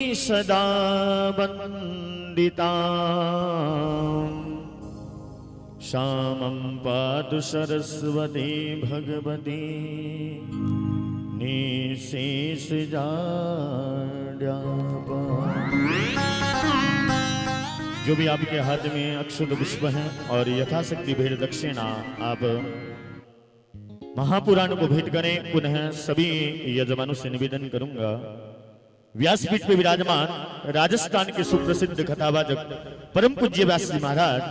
सदा वन्दिता श्यामं पातु सरस्वती भगवती निशेषजाड्यापा। जो भी आपके हाथ में अक्षत पुष्प हैं और यथाशक्ति भेंट दक्षिणा आप महापुराण को भेंट करें। पुनः सभी यजमानों से निवेदन करूंगा, व्यासपीठ पे विराजमान राजस्थान के सुप्रसिद्ध कथावाचक परम पूज्य व्यास जी महाराज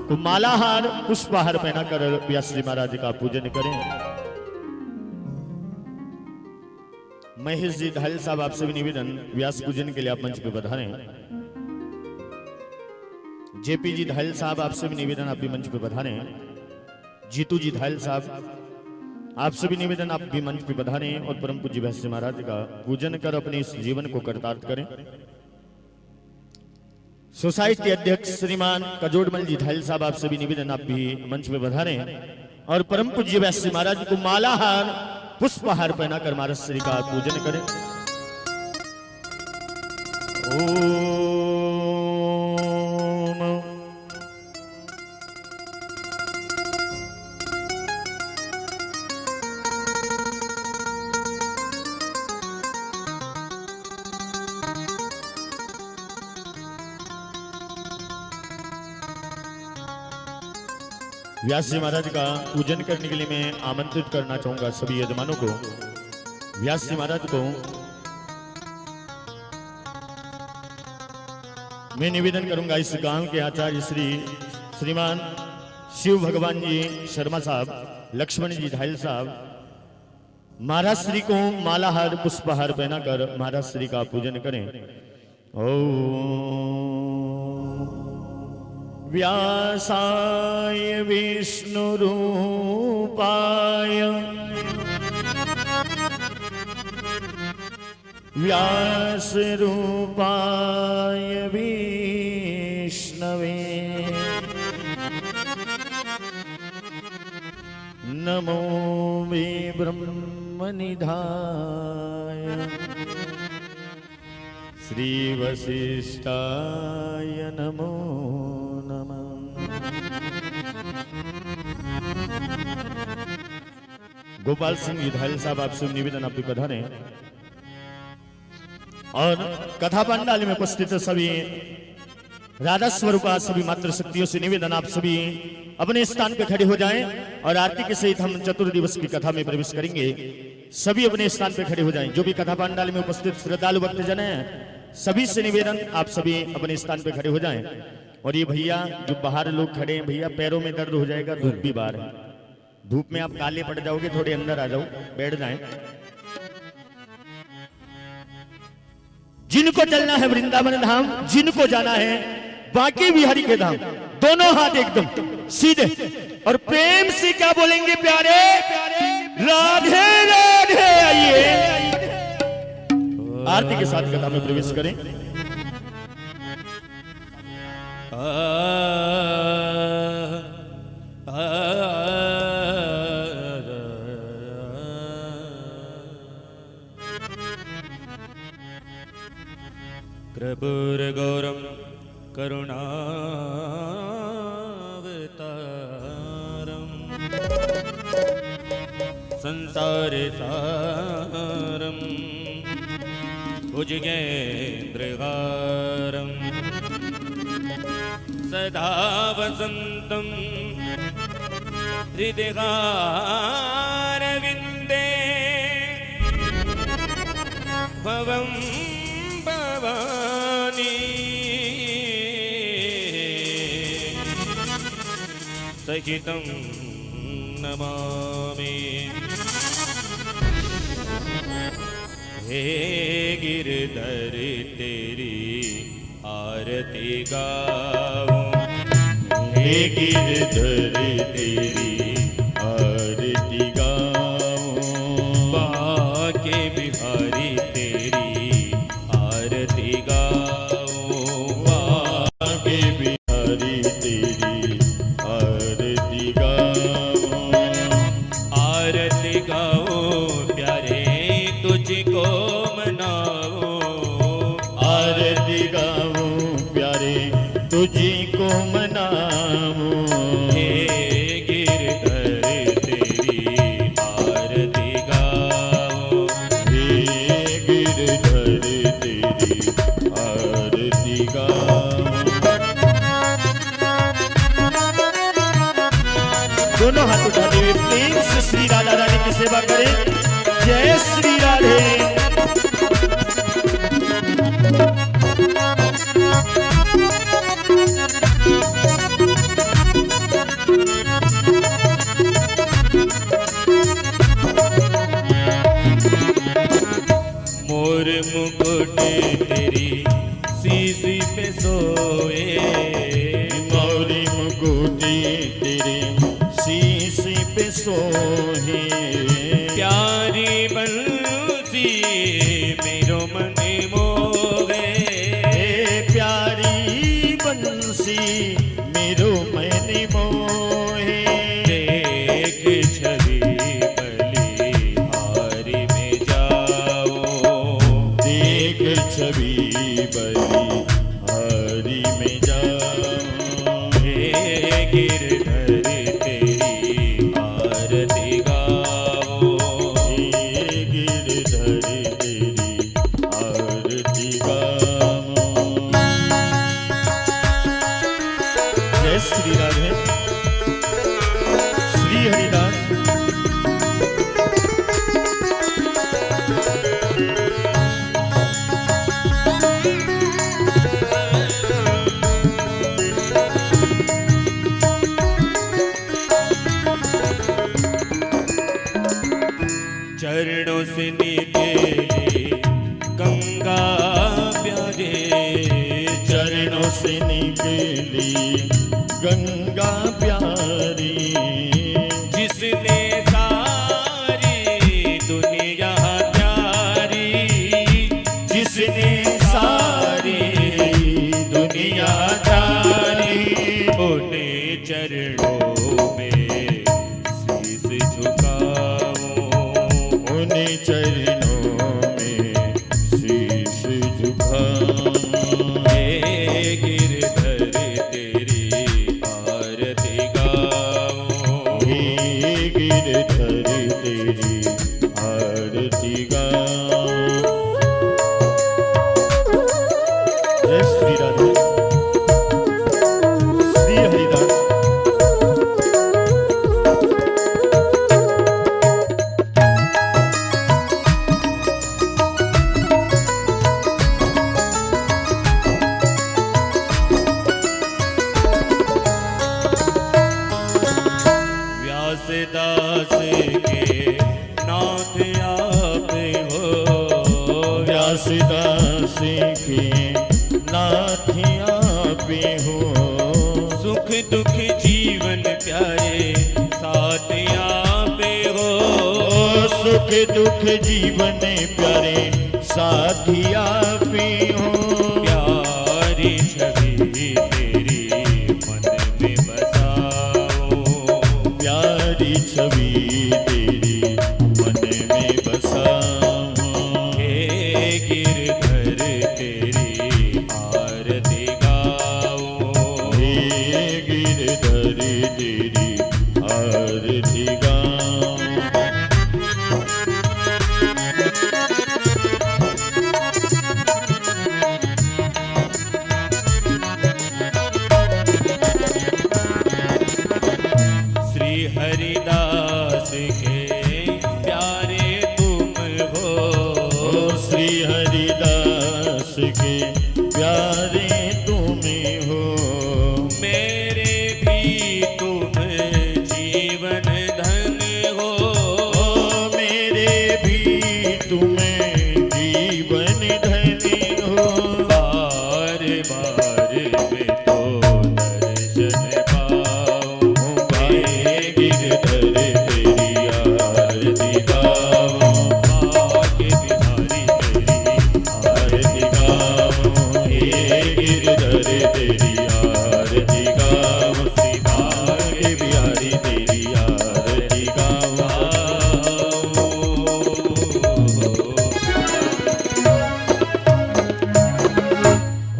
को मालाहार पुष्पहार पहनाकर व्यास जी महाराज का पूजन करें। महेश जी धायल साहब आपसे भी निवेदन, व्यास पूजन के लिए आप मंच पे पधारें। जेपी जी धायल साहब आपसे भी निवेदन, आप भी मंच पे पधारें। जीतू जी धायल साहब आपसे भी निवेदन, आप भी मंच पे पधारें और परम पूज्य व्यास जी महाराज का पूजन कर अपने इस जीवन को कर्तार्थ करें। सोसाइटी अध्यक्ष श्रीमान कजोड़मल जी धायल साहब आपसे भी निवेदन, आप भी मंच पे पधारें और परम पूज्य व्यास जी महाराज को मालाहार पुष्पहार पहनाकर महाराज श्री का पूजन करें। व्यास जी महाराज का पूजन करने के लिए मैं आमंत्रित करना चाहूंगा सभी यजमानों को। व्यास जी महाराज को मैं निवेदन करूंगा, इस गांव के आचार्य श्रीमान शिव भगवान जी शर्मा साहब, लक्ष्मण जी धायल साहब महाराज श्री को मालाहार पुष्पहार पहनाकर महाराज श्री का पूजन करें। व्यासाय विष्णुरूपाय व्यासरूपाय विष्णवे नमो मे ब्रह्मनिधाय श्री वशिष्ठाय नमो नमः। गोपाल सिंह जी धायल साहब आपसे निवेदन, आप भी पधारें और कथा पंडाल में उपस्थित सभी राधा स्वरूपा सभी मातृ शक्तियों से निवेदन, आप सभी अपने स्थान पे खड़े हो जाएं और आरती के सहित हम चतुर्दिवस की कथा में प्रवेश करेंगे। सभी अपने स्थान पे खड़े हो जाएं। जो भी कथा पंडाल में उपस्थित श्रद्धालु भक्तजन हैं सभी से निवेदन, आप सभी अपने स्थान पे खड़े हो जाएं। और ये भैया जो बाहर लोग खड़े हैं, भैया पैरों में दर्द हो जाएगा, धूप भी बाहर है, धूप में आप काले पड़ जाओगे, थोड़े अंदर आ जाओ, बैठ जाएं। जिनको चलना है वृंदावन धाम, जिनको जाना है बाकी बिहारी के धाम, दोनों हाथ एकदम सीधे और प्रेम से क्या बोलेंगे प्यारे? राधे राधे। आइए आरती के साथ कथा में प्रवेश करें। कृपूरगौरं करुणावतारं संसारसारं भुजगेन्द्रहारं सदा वसन्तं हृदयारविन्दे भवं भवानी सहितं नमामि। हे गिरधर तेरी आरती गाऊं, हे गिरधर तेरी आरती गाऊं, बाके बिहारी तेरी आरती गाऊं, बाके बिहारी तेरी आरती गाऊं, आरती गाऊं प्यारे तुझको मनाऊं, की सेवा करें। जय श्री राधे। मोर मुकुट तेरी सीसी पे सोए, मोरी मुकुटी तेरे शीशी पे सोहे। प्यारी बंसी मेरो मन मोहे, प्यारी बंसी मेरो मन मोहे। देख छवि बलिहारी में जाओ, देख छवि बलिहारी में जाओ। हे गिरधर तेरी आरती गाओ, हे गिरधर तेरी आरती गाओ। जय श्री राधे। श्री हरिदास। चरणों से निकले गंगा प्यारे, चरणों से निकली गंगा प्यारी। जिसने सारी दुनिया प्यारी, जिसने सारी दुनिया प्यारी। उन्हें चरणों में शीस झुकाओ, उन्हीं चरणों में शीश झुकाऊं। हे गिरधर तेरी आरती गाओ, हे गिरधर तेरी आरती गाऊं। जय श्री राधे। श्री हरिदास। व्यासदास के नाथ आप हो, व्यासदास के नाथिया पे हो। सुख दुख जीवन प्यारे साथ आप हो, सुख दुख जीवन प्यारे साथिया पे हो। प्यारी छवि तेरी मन में बसाओ, प्यारी छवि तेरी मन में बसाऊं। हे गिरधर तेरी आरती गाओ, हे गिरधर तेरी आरती गाऊं। श्री हरिदास के प्यारे तुम हो, श्री हरिदास के प्यारे तुम्हें हो। मेरे भी तुम जीवन धन हो, मेरे भी तुम्हें जीवन धनी हो। बार बार मैं तो दर्शन पाऊं, हे गिरधर तेरी आरती गाऊं। भाग्य बिहारी तेरी आरती गाऊं। हे गिरधर तेरी आरती गाऊं। श्री भाग्य बिहारी तेरी आरती गाऊं।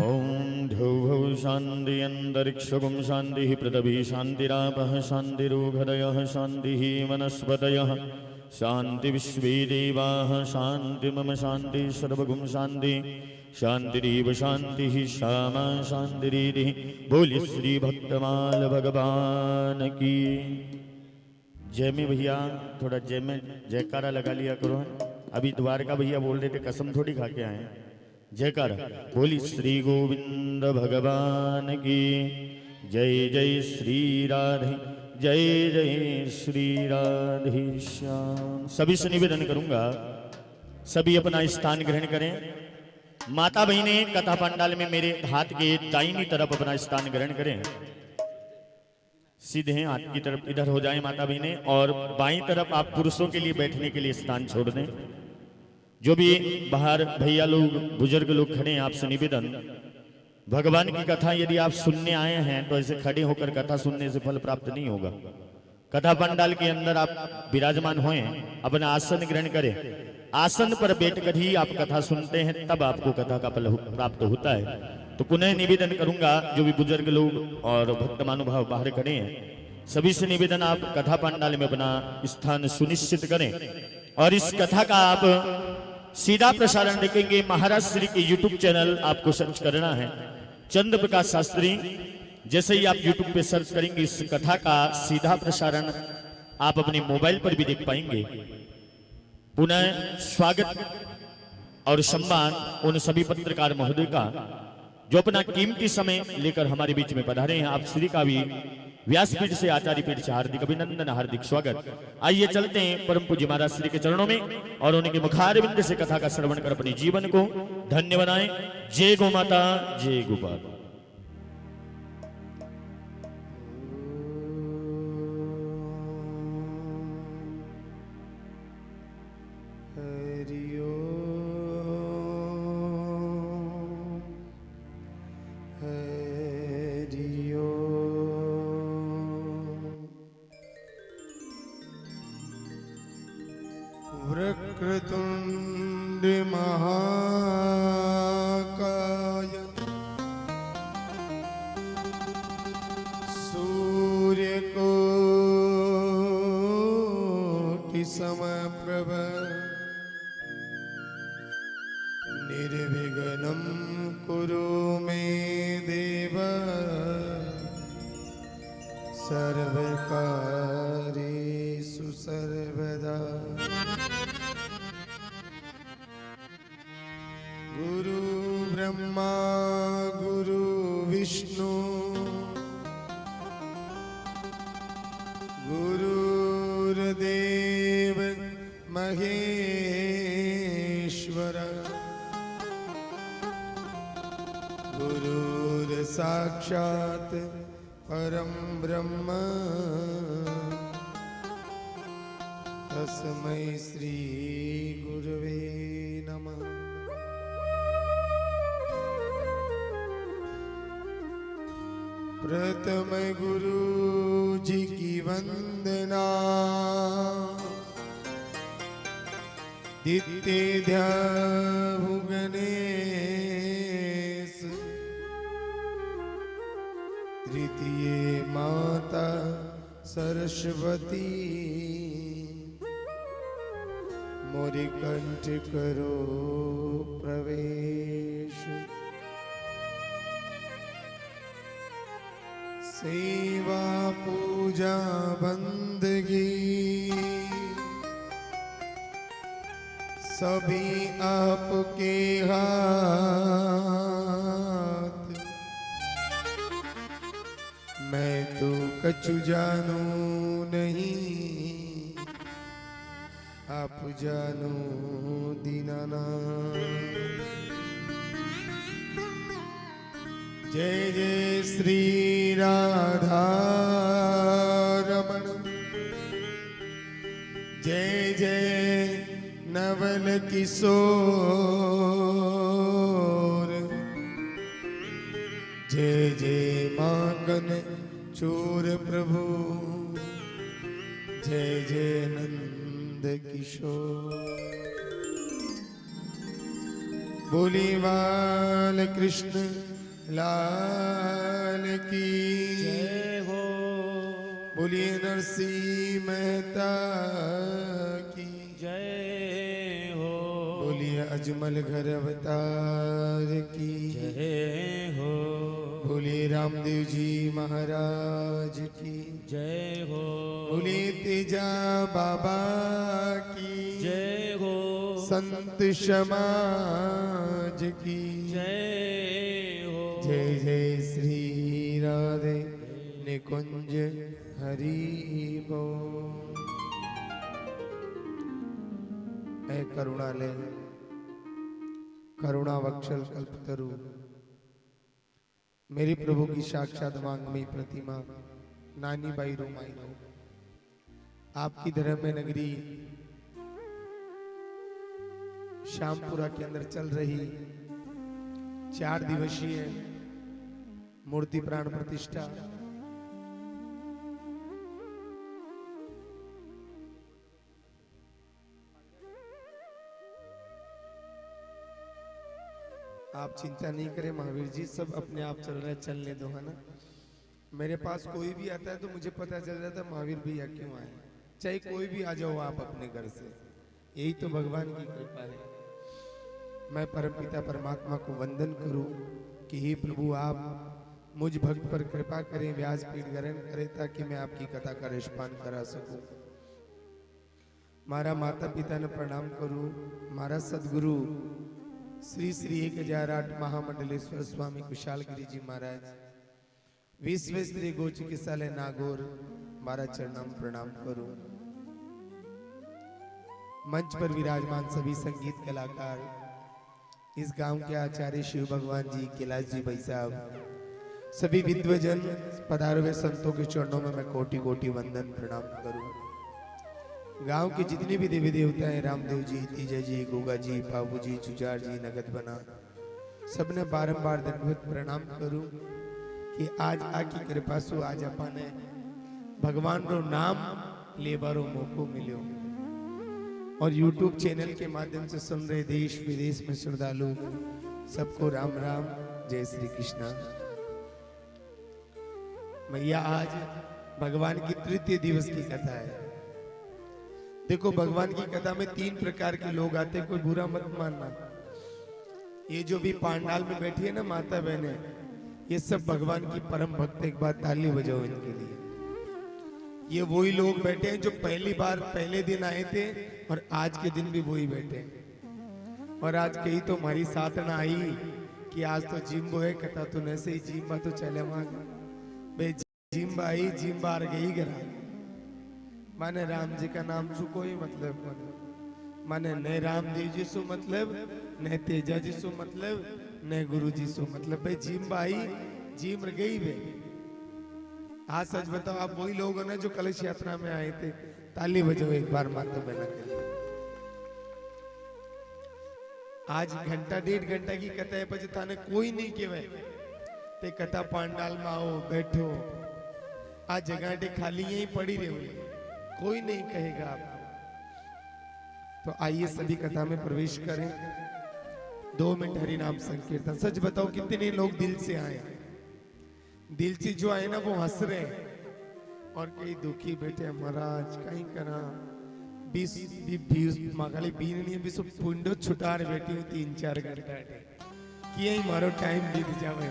ओम ध्रुवं शान्ति अन्तरिक्षगुं शान्तिः पृथिवी शान्तिरापः शान्तिरोषधयः शान्तिः वनस्पतयः शान्ति विश्वे देवाः शान्ति मम शान्ति सर्वगुं शान्ति शान्तिरेव शान्तिः श्यामा शान्तिरिति। बोलिए श्री भक्तमाल भगवान की जय में भैया थोड़ा जय में जयकारा लगा लिया करो। अभी द्वारका भैया बोल रहे थे कसम थोड़ी खा के आए हैं। जयकारा बोली श्री गोविंद भगवान की जय। जय श्री राधे जय जय श्री राधे श्याम। सभी से निवेदन करूंगा सभी अपना स्थान ग्रहण करें। माता बहने कथा पंडाल में मेरे हाथ के दाहिनी तरफ अपना स्थान ग्रहण करें। सीधे हाथ की तरफ इधर हो जाएं माता बहने, और बाईं तरफ आप पुरुषों के लिए बैठने के लिए स्थान छोड़ दें। जो भी बाहर भैया लोग बुजुर्ग लोग खड़े हैं आपसे निवेदन, भगवान की कथा यदि आप सुनने आए हैं तो ऐसे खड़े होकर कथा सुनने से फल प्राप्त नहीं होगा। कथा पंडाल के अंदर आप विराजमान होए, अपना आसन ग्रहण करें। आसन पर बैठकर ही आप कथा सुनते हैं, तब आपको कथा का फल प्राप्त होता है। तो पुनः निवेदन करूंगा जो भी बुजुर्ग लोग और भक्त महानुभाव बाहर खड़े हैं, सभी से निवेदन आप कथा पंडाल में अपना स्थान सुनिश्चित करें। और इस कथा का आप सीधा प्रसारण देखेंगे महाराज श्री के यूट्यूब चैनल आपको सर्च करना है, चंद्र प्रकाश शास्त्री। जैसे ही आप यूट्यूब पे सर्च करेंगे इस कथा का सीधा प्रसारण आप अपने मोबाइल पर भी देख पाएंगे। पुनः स्वागत और सम्मान उन सभी पत्रकार महोदय का जो अपना कीमती समय लेकर हमारे बीच में पधारे हैं। आप श्री का भी व्यासपीठ से आचार्य पीठ से हार्दिक अभिनंदन हार्दिक स्वागत। आइए चलते हैं परम पूज्य महाराज श्री के चरणों में और उनके मुखारविंद से कथा का श्रवण कर अपने जीवन को धन्य बनाएं। जय गो माता जय गोपाल। वक्रतुंड महाकाय सूर्यकोटि समप्रभ निर्विघ्नं कुरु मे देव सर्वकार्येषु सर्वदा। गुरु ब्रह्मा गुरु विष्णु गुरुर्देव महेश्वर गुरुर्साक्षात् परम ब्रह्म तस्मै श्री गुरवे नमः। प्रथम गुरु जी की वंदना, द्वितीय गणेश, तृतीय माता सरस्वती, मोरि कंठ करो प्रवेश। सेवा पूजा बंदगी सभी आपके हाथ, मैं तो कछु जानू नहीं, आप जानो दीनानाथ। जय जय श्री राधा रमण, जय जय नवल किशोर, जय जय माखन चोर प्रभु, जय जय नंद किशोर। बोली बाल कृष्ण लाल की जय हो। बोलिए नरसिंह मेहता की जय हो। बोलिए अजमल घर अवतार की जय हो। बोलिए रामदेव जी महाराज की जय हो। बोलिए तेजा बाबा की जय हो संत समाज की जय हो जय जय श्री राधे निकुंज हरि बोल। ऐ करुणालय करुणा वक्षल कल्पतरु मेरे प्रभु की साक्षात वांग्मयी प्रतिमा नानी बाई रोमाई रो आपकी धर्म में नगरी श्यामपुरा के अंदर चल रही 4 दिवसीय मूर्ति प्राण प्रतिष्ठा आप चिंता नहीं करें महावीर जी, सब अपने आप चल रहा है, चलने दो, है ना। मेरे पास कोई भी आता है तो मुझे पता चल जाता है महावीर भैया क्यों आए, चाहे कोई भी आ जाओ आप अपने घर से, यही तो भगवान की कृपा है। मैं परमपिता परमात्मा को वंदन करूं कि हे प्रभु आप मुझ भक्त पर कृपा करें, व्यासपीठ ग्रहण करें ताकि मैं आपकी कथा का रिष्पान करा सकूं। मारा माता पिता ने प्रणाम करूं, मारा सदगुरु श्री श्री 1008 महामंडलेश्वर स्वामी कुशालगिरी जी महाराज, विश्व स्त्री गो चिकित्सालय नागौर, मारा चरणाम प्रणाम करूं। मंच पर विराजमान सभी संगीत कलाकार, इस गांव के आचार्य शिव भगवान जी, कैलाश जी भाई साहब, सभी विद्वजन पधारे हुए संतों के चरणों में मैं कोटि कोटि वंदन प्रणाम करूं। गांव के जितने भी देवी देवता हैं, रामदेव जी, तीजा जी, गोगा जी, बाबू जी, जुजार जी, नगद बना, सबने बारंबार दंडवत प्रणाम करूं कि आज आकी कृपा सु आज अपने भगवान रो नाम लेबारो मौको मिलो और YouTube चैनल के माध्यम से सुन रहे देश विदेश में श्रद्धालु सबको राम राम, जय श्री कृष्णा। मैया आज भगवान की तृतीय दिवस की कथा है। देखो भगवान की कथा में 3 प्रकार के लोग आते, कोई बुरा मत मानना। ये जो भी पांडाल में बैठी है ना माता बहने, ये सब भगवान की परम भक्त। एक बार ताली बजाओ इनके लिए। ये वही लोग बैठे हैं जो पहली बार पहले दिन आए थे और आज के दिन भी वही बैठे हैं। और आज कहीं तो हमारी साथ ना आई कि आज तो जिम्बो है कथा, तो न से जिम्बा तो चले भाई, जिम्बा आई जिम्बा आ गई गरा माने राम जी का नाम सु कोई मतलब माने न रामदेव जी सु मतलब, न तेजा जी सु मतलब, न गुरु जी सु मतलब। भाई जिम भाई जिम गई बे। हाँ सच बताओ, आप वही लोग हो ना जो कलश यात्रा में आए थे। ताली बजाओ एक बार माता बहना के लिए। आज घंटा 1.5 घंटा की कथा है, પછી थाने कोई नहीं केवे ते कथा पांडाल में आओ बैठो, आ जगह खाली यही पड़ी रहे, कोई नहीं कहेगा आप। तो आइए सभी कथा में प्रवेश करें। 2 मिनट हरि नाम संकीर्तन। सच बताओ कितने लोग दिल से आए, दिल से जो आए ना वो हंस रहे हैं और कई दुखी बैठे महाराज कहीं करा 20 मगाली बीन नहीं 20 पुंडो छुटार बैठी हूँ 3-4 घंटा कि यही मारो टाइम बीत जावे,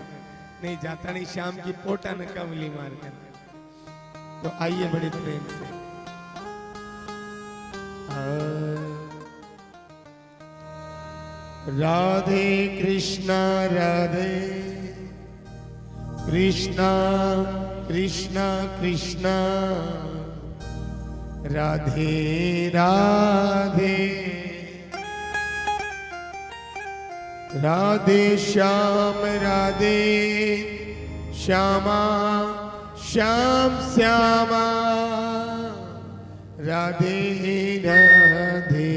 नहीं जाता नहीं शाम की पोटा न कमली मार कर। तो आइए बड़े प्रेम से। राधे कृष्णा राधे कृष्णा कृष्णा कृष्णा राधे राधे राधे श्याम राधे श्यामा श्याम श्यामा राधे राधे।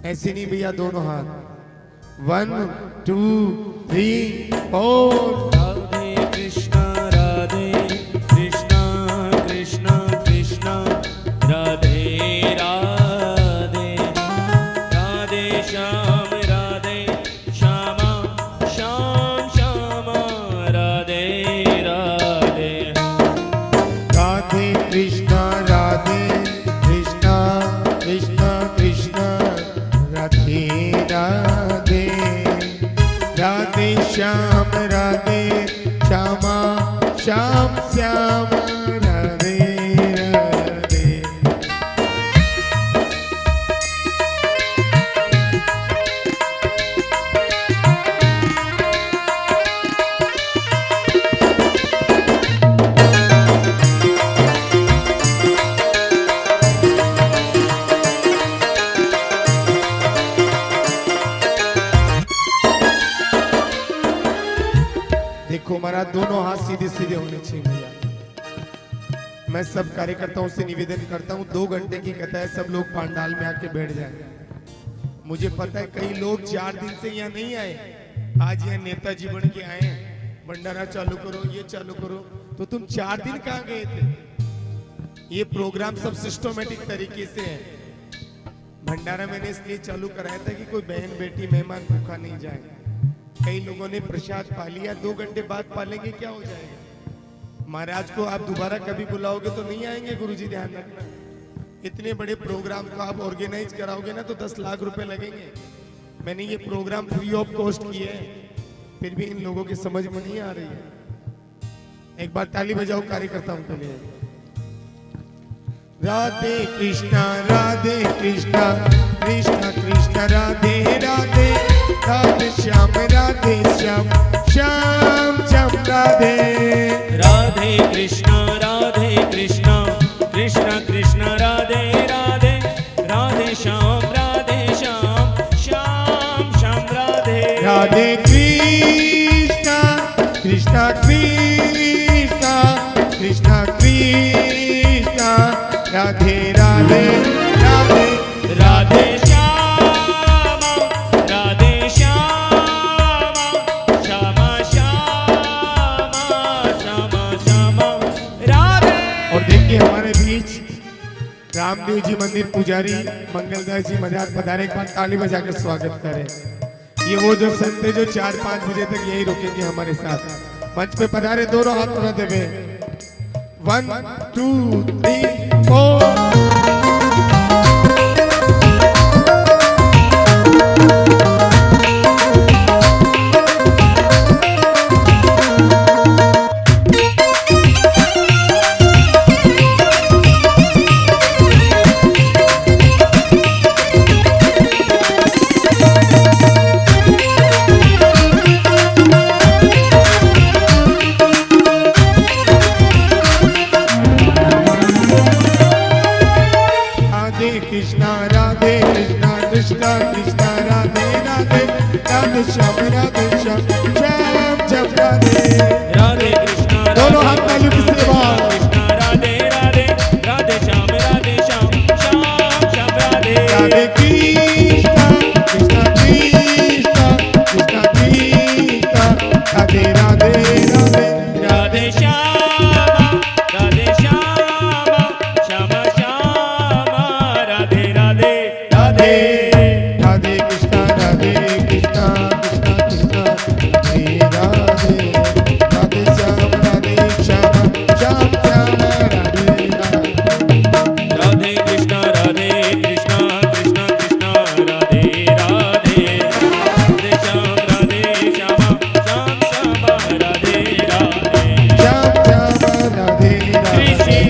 ऐसे नहीं भैया, दोनों हाथ 1 2 3 4। राधे कृष्णा कृष्णा कृष्णा राधे राधे राधे श्याम राधे श्यामा श्याम श्यामा राधे राधे राधे कृष्णा कृष्णा कृष्णा राधे राधे राधे श्याम राधे श्यामा श्याम श्याम राधे महाराज दोनों हाथ सीधे सीधे होने चाहिए भैया। मैं सब कार्यकर्ताओं से निवेदन करता हूँ 2 घंटे की कथा है, सब लोग पंडाल में आके बैठ जाए। मुझे पता है कई लोग 4 दिन से यहाँ नहीं आए, आज यहाँ नेताजी बन के आए हैं, भंडारा चालू करो, ये चालू करो। तो तुम 4 दिन कहाँ गए थे? ये प्रोग्राम सब सिस्टमेटिक तरीके से है। भंडारा मैंने इसलिए चालू कराया था कि कोई बहन बेटी मेहमान भूखा नहीं जाए। कई लोगों ने प्रसाद पा लिया, 2 घंटे बाद पालेंगे, क्या हो जाएगा? महाराज को आप दोबारा कभी बुलाओगे तो नहीं आएंगे। गुरुजी ध्यान रखना, इतने बड़े प्रोग्राम को आप ऑर्गेनाइज कराओगे ना तो 10 लाख रुपए लगेंगे। मैंने ये प्रोग्राम फ्री ऑफ कॉस्ट किए हैं, फिर भी इन लोगों की समझ में नहीं आ रही है। एक बार ताली बजाओ कार्यकर्ताओं के लिए। राधे कृष्णा कृष्ण कृष्ण राधे राधे, राधे श्याम श्याम श्याम राधे। राधे कृष्ण कृष्ण कृष्ण राधे राधे, राधे श्याम श्याम श्याम राधे। राधे कृष्ण कृष्ण कृष्ण कृष्ण राधे राधे राधे, राधे श्यामा श्यामा श्यामा राधे। और देखिए हमारे बीच रामदेव जी मंदिर पुजारी मंगलदास जी महाराज पधारे, एक बार ताली बजा कर स्वागत करें। ये वो जो संत है जो 4-5 बजे तक यही रुकेंगे हमारे साथ। मंच पे पधारे, दोनों हाथ उठा देवे। 1 2 3 4। श्याम श्याम राधे। राधे कृष्ण दोनों हाथ ताली की सेवा। कृष्ण राधे राधे, राधे श्याम श्याम श्याम राधे। राधे कृष्ण कृष्ण कृष्ण राधे राधे राधे, राधे श्याम श्याम श्याम राधे राधे राधे राधे कृष्ण राधे कृष्ण कृष्ण राधे राधे श्याम श्याम श्याम राधे राधे कृष्ण राधे कृष्ण कृष्ण कृष्ण राधे राधे, राधे श्याम श्याम श्याम राधे राधे। श्याम राधे कृष्ण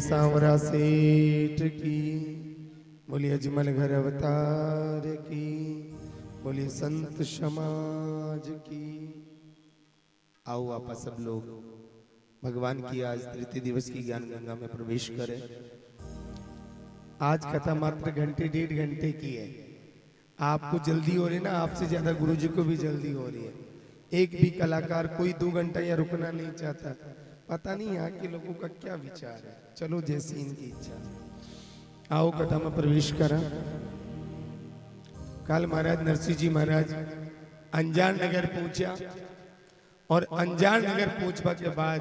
सांवरा सेठ की, बोलिए अजमल घर अवतार की, बोलिए संत समाज की। आओ आप सब लोग भगवान की आज तृतीय दिवस की ज्ञान गंगा में प्रवेश करें। आज कथा मात्र घंटे 1.5 घंटे की है। आपको जल्दी हो रही है ना, आपसे ज्यादा गुरुजी को भी जल्दी हो रही है। एक भी कलाकार कोई 2 घंटा या रुकना नहीं चाहता। पता नहीं यहाँ के लोगों का क्या विचार है। चलो जैसी इनकी इच्छा। आओ कथा में प्रवेश करा। कल महाराज नरसिंह जी महाराज अंजान नगर पहुंचा और अंजान नगर पहुंचवा के बाद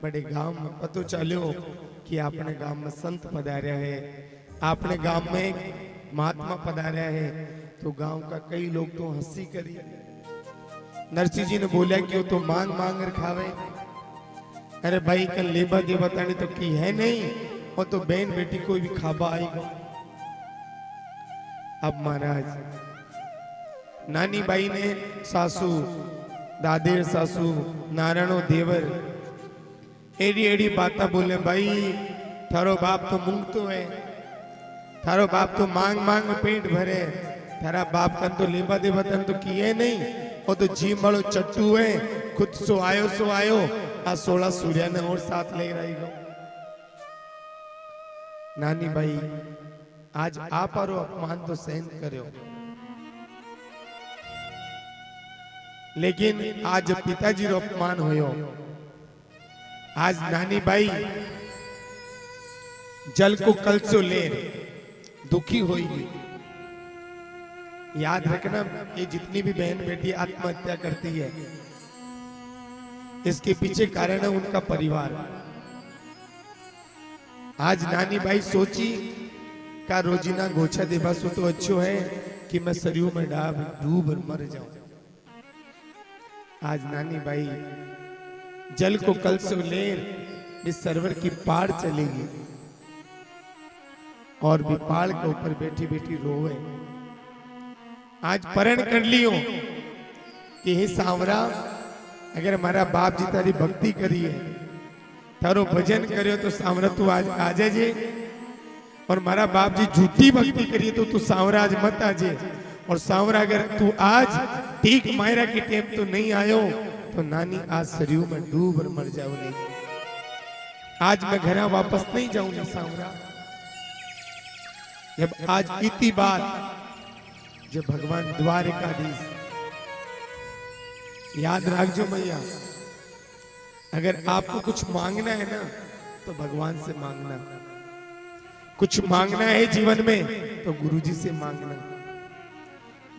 बड़े गांव में पतो चलो कि अपने गांव में संत पधारा है, अपने गांव में महात्मा पधारा है। तो गांव का कई लोग तो हंसी करी। नरसिंह जी ने बोला कि वो तो मांग मांग कर खावे। अरे भाई कल लेबा देवा तानी तो की है नहीं, और तो बहन बेटी कोई भी खाबा आएगा। अब महाराज नानी बाई ने सासू दादेर सासू नारायणो देवर एडी एडी बात बोले, भाई थारो बाप तो मूंगतो है, थारो बाप तो मांग मांग में पेट भरे, थारा बाप कन तो लेबा देबा तन तो किए नहीं, वो तो जी मड़ो चट्टू है, खुद सो आयो आ 16 सूर्या ने और साथ ले रही हो। नानी भाई आज आप आरो अपमान तो सहन करो, लेकिन आज पिताजी रो अपमान होयो। आज नानी भाई जल को कल से ले दुखी होगी। याद रखना, ये जितनी भी बहन बेटी आत्महत्या करती है, इसके पीछे कारण है उनका परिवार। आज नानी भाई सोची का रोजीना गोछा देवा सो तो अच्छो है कि मैं सरयू में डूब और मर जाऊं। आज नानी भाई जल को कल से ले इस सरवर की पार चलेगी और भी पाल के ऊपर बैठी बैठी रोवे। आज परण कर लियो कि हे सांवरा, अगर हमारा बाप जी तारी भक्ति करी है, तारो भजन करियो तो सांवरा तू आज आ जाजे, और हमारा बाप जी झूठी भक्ति करी तो तू सांवरा आज मत आजे। और सांवरा अगर तू आज ठीक मायरा की टेम तो नहीं आयो तो नानी आज सरयू में डूब और मर जाऊंगी। आज मैं घर वापस नहीं जाऊंगी सांवरा। जब आज इतनी बात जब भगवान द्वारिकाधीश, याद रखजो मैया, अगर आपको कुछ मांगना है ना तो भगवान से मांगना, कुछ मांगना है जीवन में तो गुरुजी से मांगना।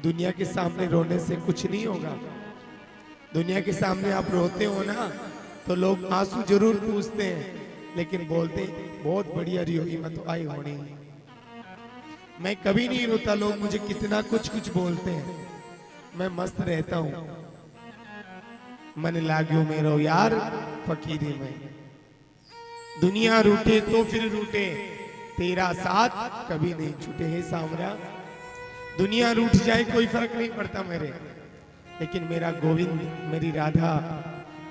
दुनिया के सामने रोने से कुछ नहीं होगा। दुनिया के सामने आप रोते हो ना तो लोग आंसू जरूर पूछते हैं, लेकिन बोलते बहुत बढ़िया रियो हिम्मत आई होनी। मैं कभी नहीं रोता, लोग मुझे कितना कुछ कुछ बोलते हैं, मैं मस्त रहता हूं। मन लाग्यो मेरो यार फकीरी में, दुनिया रूठे तो फिर रूठे, तेरा साथ कभी नहीं छूटे। हे सांवरा, दुनिया रूठ जाए कोई फर्क नहीं पड़ता मेरे, लेकिन मेरा गोविंद, मेरी राधा,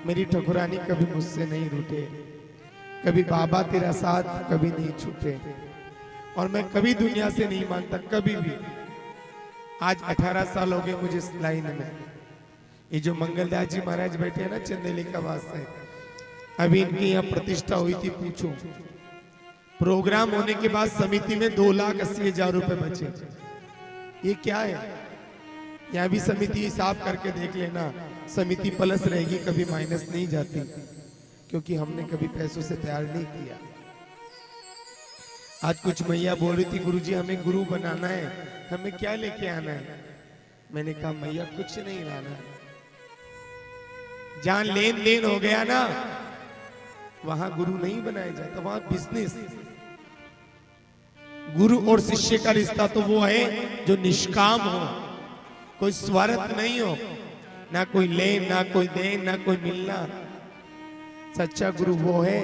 मेरी ठकुरानी कभी मुझसे नहीं रूठे। कभी बाबा तेरा साथ कभी नहीं छूटे, और मैं कभी दुनिया से नहीं मांगता, कभी भी। आज 18 साल हो गए मुझे इस लाइन में। ये जो मंगलदास जी महाराज बैठे हैं ना चंदेली का वास्ते, अभी इनकी यहाँ प्रतिष्ठा हुई थी, पूछो। प्रोग्राम होने के बाद समिति में 2,80,000 रुपए बचे। ये क्या है? यहाँ भी समिति हिसाब करके देख लेना, समिति प्लस रहेगी, कभी माइनस नहीं जाती, क्योंकि हमने कभी पैसों से प्यार नहीं किया। आज कुछ मैया बोल रही थी, गुरुजी हमें गुरु बनाना है, हमें क्या लेके आना है? मैंने कहा मैया कुछ नहीं लाना, जहां लेन देन हो गया ना वहां गुरु नहीं बनाया जाता, वहां बिजनेस। गुरु और शिष्य का रिश्ता तो वो है जो निष्काम हो, कोई स्वार्थ नहीं हो, ना कोई लेन, ना कोई देन, ना कोई मिलना। सच्चा गुरु वो है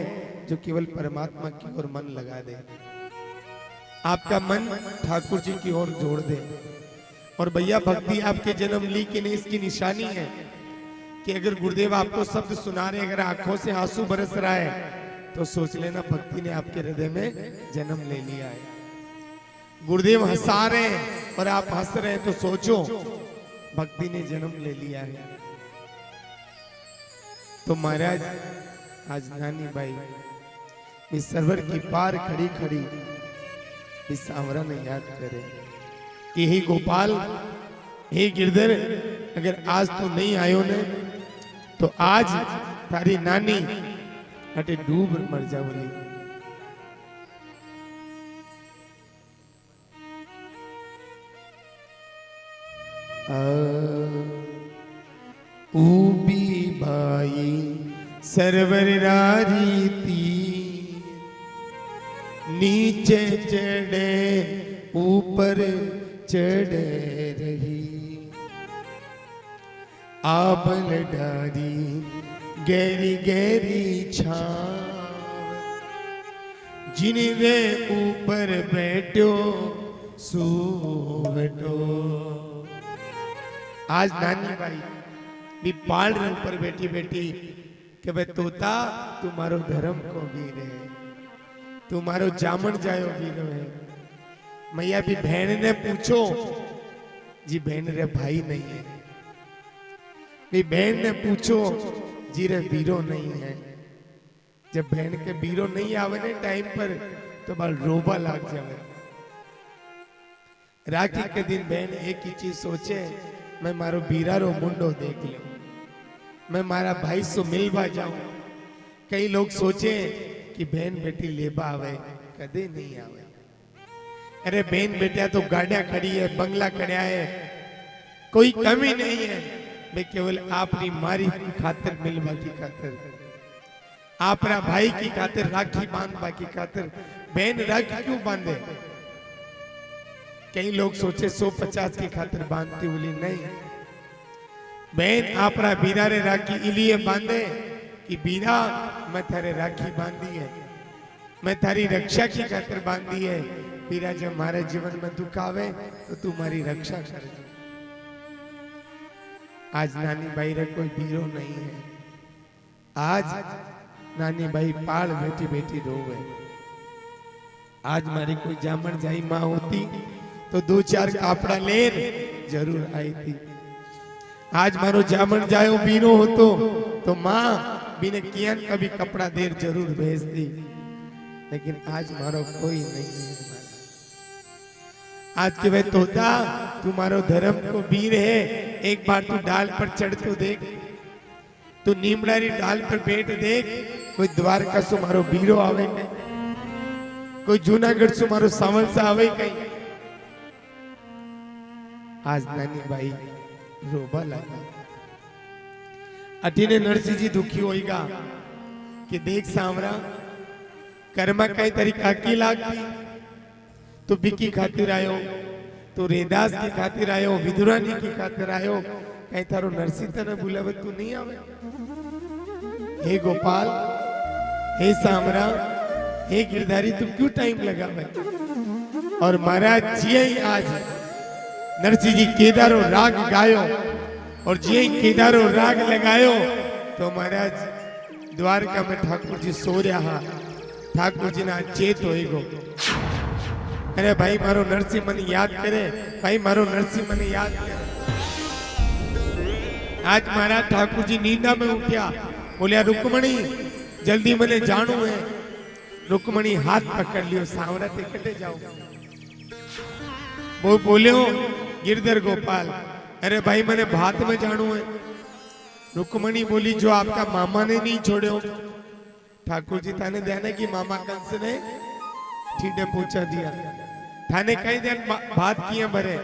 जो केवल परमात्मा की ओर मन लगा दे, आपका मन ठाकुर जी की ओर जोड़ दे। और भैया भक्ति आपके जन्म ली कि नहीं, इसकी निशानी है कि अगर गुरुदेव आपको शब्द सुना रहे, अगर आंखों से आंसू बरस रहा है तो सोच लेना भक्ति ने आपके हृदय में जन्म ले लिया है। गुरुदेव हंसा रहे हैं और आप हंस रहे हैं तो सोचो भक्ति ने जन्म ले लिया है। तो महाराज आज नानी बाई इस सरवर की पार खड़ी खड़ी इस सांवरा ने याद करे कि हे गोपाल, हे गिरधर, अगर आज तो नहीं आयो ने तो आज तारी नानी हटे डूब मर जावली। ऊबी भाई सरवर रीति, नीचे चढ़े ऊपर चढ़े रही, आबल डारी गहरी गहरी छाव, जिनके ऊपर बैठो सूवटो। आज नानी भाई भी पाल रे ऊपर बैठी बैठी कि भाई तोता तुम्हारो धर्म को वीर है, तुम्हारो जामन जायो वीर है। मैया भी बहन ने पूछो जी बहन रे भाई नहीं है, भी बहन ने पूछो जी रे बीरो नहीं है। जब बहन के बीरो नहीं आवे ने टाइम पर तो बाल रोबा लाग जावे। राखी के दिन बहन एक ही चीज सोचे, मैं मारो बीरा रो मुंडो देख लूं, मैं मारा भाई से मिलवा जाऊं। कई लोग सोचे कि बहन बेटी लेबा आवे, कदे नहीं आवे। अरे बहन बेटिया तो गाड़ियां खड़ी है, बंगला खड़ा है, कोई कमी नहीं है। मैं केवल आपनी मारी की खातिर मिलवा की खातिर, आपरा भाई की खातिर राखी बांधवा की खातिर बहन राखी क्यों बांधे। कई लोग सोचे 150 की खातिर बांधती बोली नहीं, बहन आपरा बीरा रे राखी इलिए बांधे कि बीरा मैं थारे राखी बांधी है, मैं थारी रक्षा की खातिर बांधी है। बीरा जब हमारे जीवन में दुख आवे तो तुम्हारी रक्षा कर। आज नानी भाई रे कोई बीरो नहीं है, आज नानी भाई पाल बैठी बैठी रोवे। आज मारी कोई जामन जाई माँ होती तो 2-4 कापड़ा लेन जरूर आई थी। आज मारो जामन जायो बीरो होतो तो माँ बिने कियन कभी कपड़ा देर जरूर भेजती, लेकिन आज मारो कोई नहीं है। आज के वे तोता तुम्हारो धर्म को वीर है, एक बार तू डाल पर चढ़ तो देख, तू नीमड़ारी डाल पर बैठ देख, कोई द्वारका से मारो बीरो आवे कहीं, कोई जूनागढ़ से मारो सावल सा आवे कहीं। आज नानी भाई रोबा लगा। अटीने नरसिंह जी दुखी होएगा कि देख सामरा कर्मा कई तरीका की लागती, तो बिकी खातिर आयो, तो रेदास की खातिर आयो, विदुरानी की खातिर आयो, कहीं थारो नरसिंह तने बुलावे तू नहीं आवे। हे गोपाल, हे सामरा, हे गिरधारी, तू क्यों टाइम लगावे। और महाराज जी आज नरसिंह जी केदारो राग गायो और जी केदारो राग लगायो तो महाराज द्वारका में ठाकुर जी सो रहा, ठाकुर जी ना चेत होएगो। अरे भाई मारो नरसिंह मन याद करे, भाई मारो नरसिंह मन याद करे। आज महाराज ठाकुर जी नींदा में उठ्या, बोलिया रुक्मणी जल्दी मने जानो है। रुक्मणी हाथ पकड़ लियो, सांवरा ते कटे जाओ। वो बोलियो गिरधर गोपाल, अरे भाई मने भात में जानो है। रुक्मणी बोली जो आपका मामा ने नहीं छोड़ो। ठाकुर जी थाने ध्यान कि मामा कंस ने ठीडे पूछा दिया, थाने कई दिन भात किए भरे।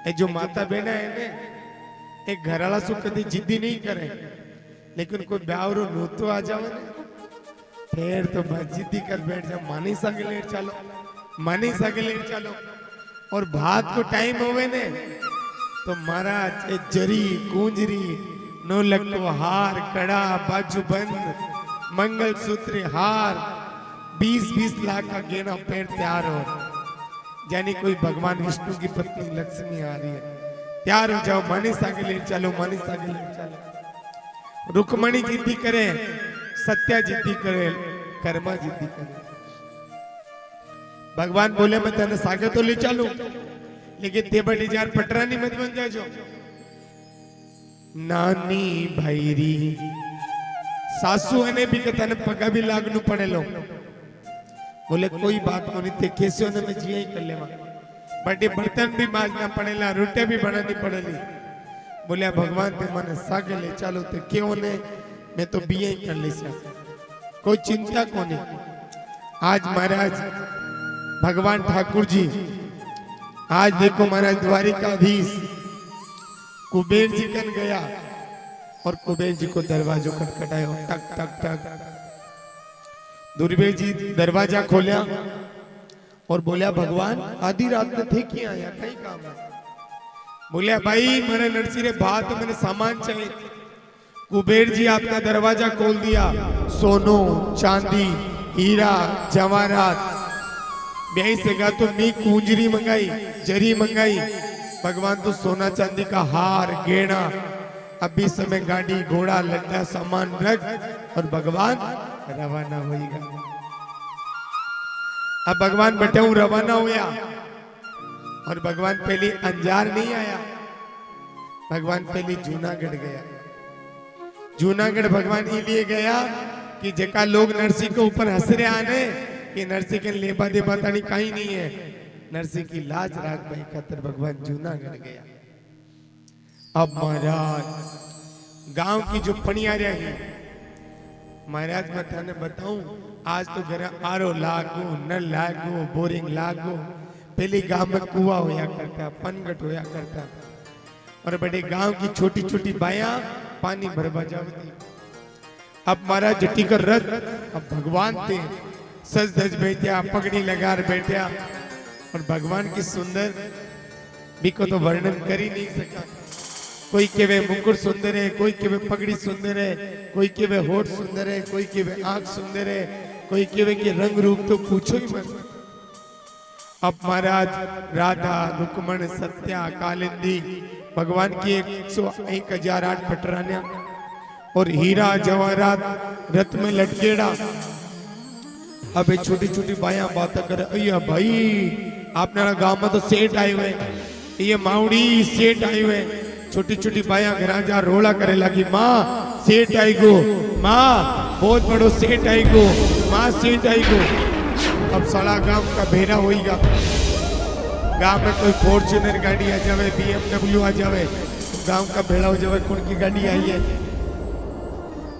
ए जो माता बहना है ने एक घराला सु कदी जिद्दी नहीं करे, लेकिन कोई ब्यावरो नोतो आ जावे ने फिर तो बस जिद्दी कर बैठ जा, मानी सागे लेट चलो, मानी सागे लेट चलो। और भात को टाइम होवे ने तो महाराज जरी कुंजरी नोलक को हार, कड़ा, बाजूबंद, मंगलसूत्र, हार, 20-20 लाख का गहना पैर तैयार हो, यानी कोई भगवान विष्णु की पत्नी लक्ष्मी आ रही है। तैयार हो जाओ, मानी सागे ले चलो, मानी सागे ले चलो। रुक्मणी जिद्दी करे, सत्या जिद्दी करे, कर्मा जिद्दी करे। भगवान बोले मैं तेने सागे तो ले चलूं, लेकिन ते बड़ी जार पटरानी मत बन जाजो। नानी भाईरी सासू ने भी के तने पगा भी लागनु पड़ेलो। बोले कोई बात को नहीं, ते कैसे ने मैं जिया ही कर लेवा, बड़े बर्तन भी माजना पड़ेला, रोटे भी बनानी पड़ेली। बोले भगवान ते मने सागे ले चलो, ते क्यों ने मैं तो बिया ही कर ले सा, कोई चिंता को नहीं। आज महाराज भगवान ठाकुर जी, आज देखो महाराज द्वारिकाधीश कुबेर जी कन गया और कुबेर जी को दरवाजो खटखटायो, टक टक टक। दुर्बेर जी दरवाजा खोलिया और बोलिया भगवान आधी रात में थे क्या आया, कई काम है। बोलिया भाई मेरे नरसिंह रे बात मैंने सामान चाहिए। कुबेर जी आपका दरवाजा खोल दिया, सोनो चांदी हीरा जवाहरात ब्याई से गा तो मी कुंजरी मंगाई, जरी मंगाई। भगवान तो सोना चांदी का हार, गेड़ा, अभी समय गाड़ी घोड़ा लड्डा सामान रख और भगवान रवाना होएगा। अब भगवान बटेऊ रवाना होया और भगवान पहले अंजार नहीं आया, भगवान पहले जूनागढ़ गया। जूनागढ़ भगवान इसलिए गया कि जका लोग नरसिंह के ऊपर हंस रहे आने कि नरसिंह के लेबा देबा तानी कहीं नहीं है, नरसिंह की लाज राख भाई खातर भगवान जूनागढ़ गया। अब महाराज गांव की जो पनियारिया है, महाराज मैं थाने बताऊं, आज तो घर आरो लागो नल लागो बोरिंग लागो। पहले गांव में कुआ होया करता, पनगट होया करता और बड़े गांव की छोटी छोटी बायां पानी भरवा जाती। अब महाराज जटी कर रथ, अब भगवान थे सज धज बैठा, पगड़ी लगा बैठा और भगवान की सुंदर भी को तो वर्णन कर ही नहीं सका। कोई केवे मुकुट सुंदर है, कोई केवे पगड़ी सुंदर है, कोई केवे होठ सुंदर है, कोई केवे आंख सुंदर है, कोई केवे के रंग रूप तो पूछो ही मत। अब महाराज राधा रुक्मण सत्या कालिंदी भगवान की 101,008 पटरानिया और हीरा जवाहरात रथ में लटकेड़ा। अब छोटी छोटी बायां बातें करे, अय्या भाई आपने गांव में तो सेठ आए हुए, ये माउड़ी सेठ आए हुए। छोटी छोटी बायां घर जा रोला करे लगी, माँ सेठ आई गो, माँ बहुत बड़ो सेठ आई गो, माँ सेठ आई गो। अब सारा गांव का भेड़ा होएगा, गांव में कोई फॉर्च्यूनर गाड़ी आ जावे, BMW आ जावे, गांव का भेड़ा हो जावे कौन की गाड़ी आई है।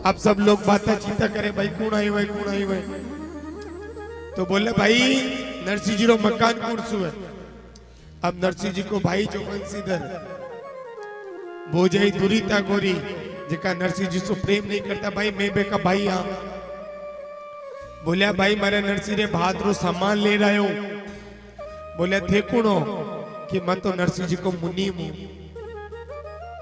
अब सब लोग बातें चीता करे, भाई कौन आई हुए, कौन आई हुए। तो बोले भाई नरसिंह जी रो मकान कौन सु है। अब नरसिंह जी को भाई जो बंसीधर भोजई दुरीता गोरी जिका नरसिंह जी से प्रेम नहीं करता, भाई मैं बेका भाई हाँ। बोलिया भाई मारे नरसिंह रे भाद्रो सामान ले रहा हूं। बोले थे कुणो कि मैं तो नरसिंह जी को मुनीम हूं।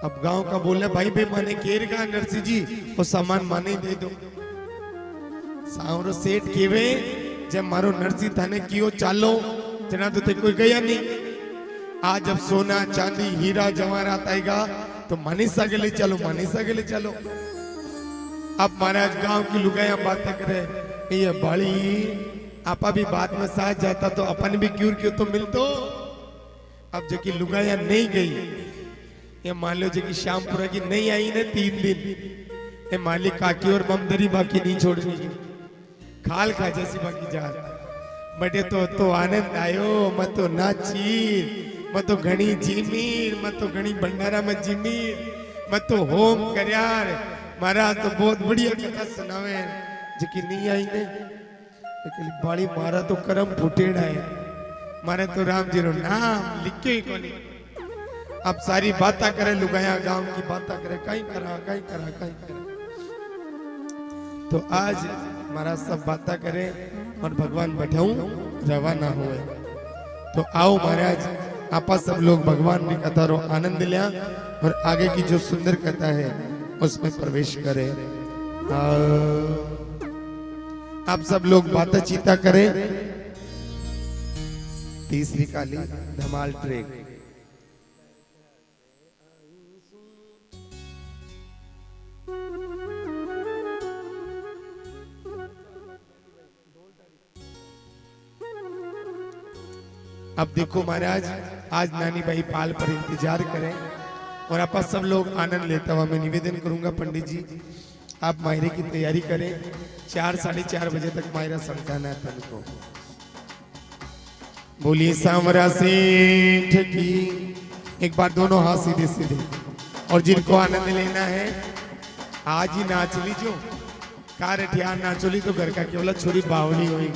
अब गांव का बोले भाई बे माने केर गा नरसिंह जी वो सामान माने दे दो। सावरो सेठ केवे जब मारो नरसिंह थाने कियो चालो जना तो ते कोई गया नहीं। आज जब सोना चांदी हीरा जवाहरात आएगा तो मानिसा के लिए चलो, मानिसा के लिए चलो। अब महाराज गांव की लुगाया बातें करे, ये बड़ी आपा भी बात में साथ जाता तो अपन भी क्यों तो मिलतो। अब जो की लुगाया नहीं गई, ये मान लो जो की श्यामपुरा की नहीं आई ने 3 दिन, ये मालिक काकी और बमदरी बाकी नहीं छोड़नी, खाल खा जैसी बाकी जा। बटे तो आनंद आयो, मत तो नाची, मत तो घणी जीमीर, मत तो घणी भंडारा में जीमीर, मत तो होम करयार। महाराज तो बहुत बढ़िया कथा सुनावे जी नहीं आई ने बाड़ी मारा तो करम फुटेड़ा है, मारे तो राम जी रो नाम लिखे ही कोनी। अब सारी बातें करे लुगाया गांव की बातें करे, कहीं करा कहीं करा कहीं करा। तो आज महाराज सब बातें करे और भगवान बैठाऊं रवाना हुए। तो आओ महाराज आपा सब लोग भगवान की कथा रो आनंद लिया और आगे की जो सुंदर कथा है उसमें प्रवेश करें। आप सब लोग बातें चीता करें। तीसरी काली धमाल ट्रेक। अब देखो महाराज आज नानी भाई पाल पर इंतजार करें और आप सब लोग आनंद लेता हुआ मैं निवेदन करूंगा पंडित जी आप मायरे की तैयारी करें। 4 साढ़े 4 बजे तक मायरा समझाना है तन को। बोलिए सांवरा सेठ की। एक बार दोनों हाथ सीधे सीधे। और जिनको आनंद लेना है आज ही नाच लीजो। कार ठियार नाचोली तो घर का केवल छोरी बावली होगी।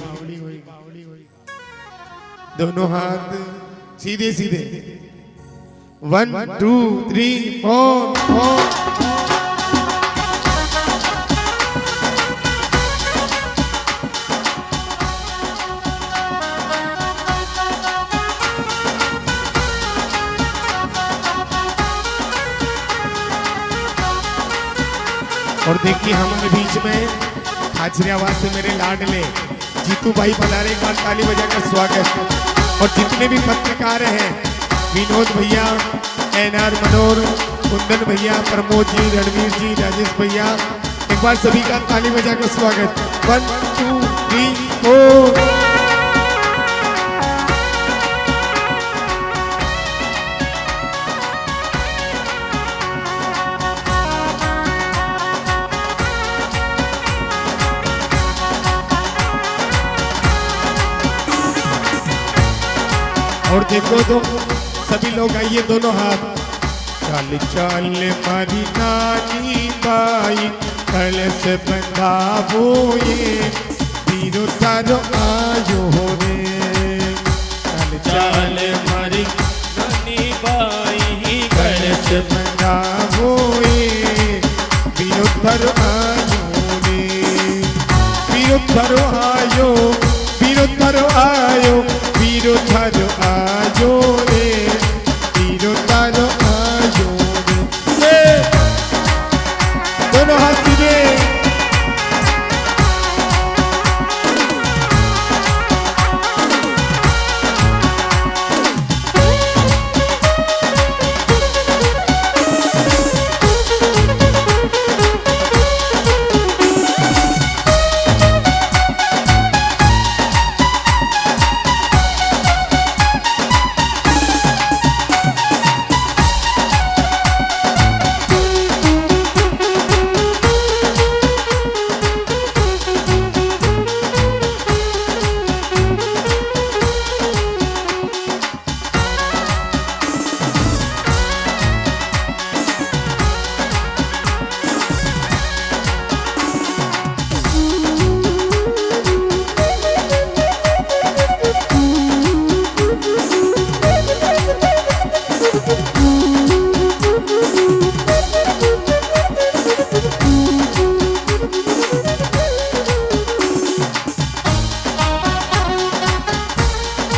दोनों हाथ सीधे सीधे 1 2 3 4 4। और देखिए हमारे बीच में खाचरियावास से मेरे लाडले जीतू भाई पधारे, एक बार ताली बजाकर स्वागत। और जितने भी पत्रकार हैं विनोद भैया, एनआर मनोर, कुंदन भैया, प्रमोद जी, रणवीर जी, राजेश भैया, एक बार सभी का ताली बजाकर स्वागत। 1 2 3 4। और देखो तो सभी लोग आइए, दोनों हाथ। चल चल मारी नानी बाई, कलश बंधावो ये, पीरो तारो आयो रे। चल चल मारी नानी बाई, कलश बंधावो ये, पीरो तारो आयो रे। पीरो तारो आयो, पीरो तारो आयो, पीरो तारो आयो रे, पीरो तारो आयो रे। दोनों हाथ सीधे।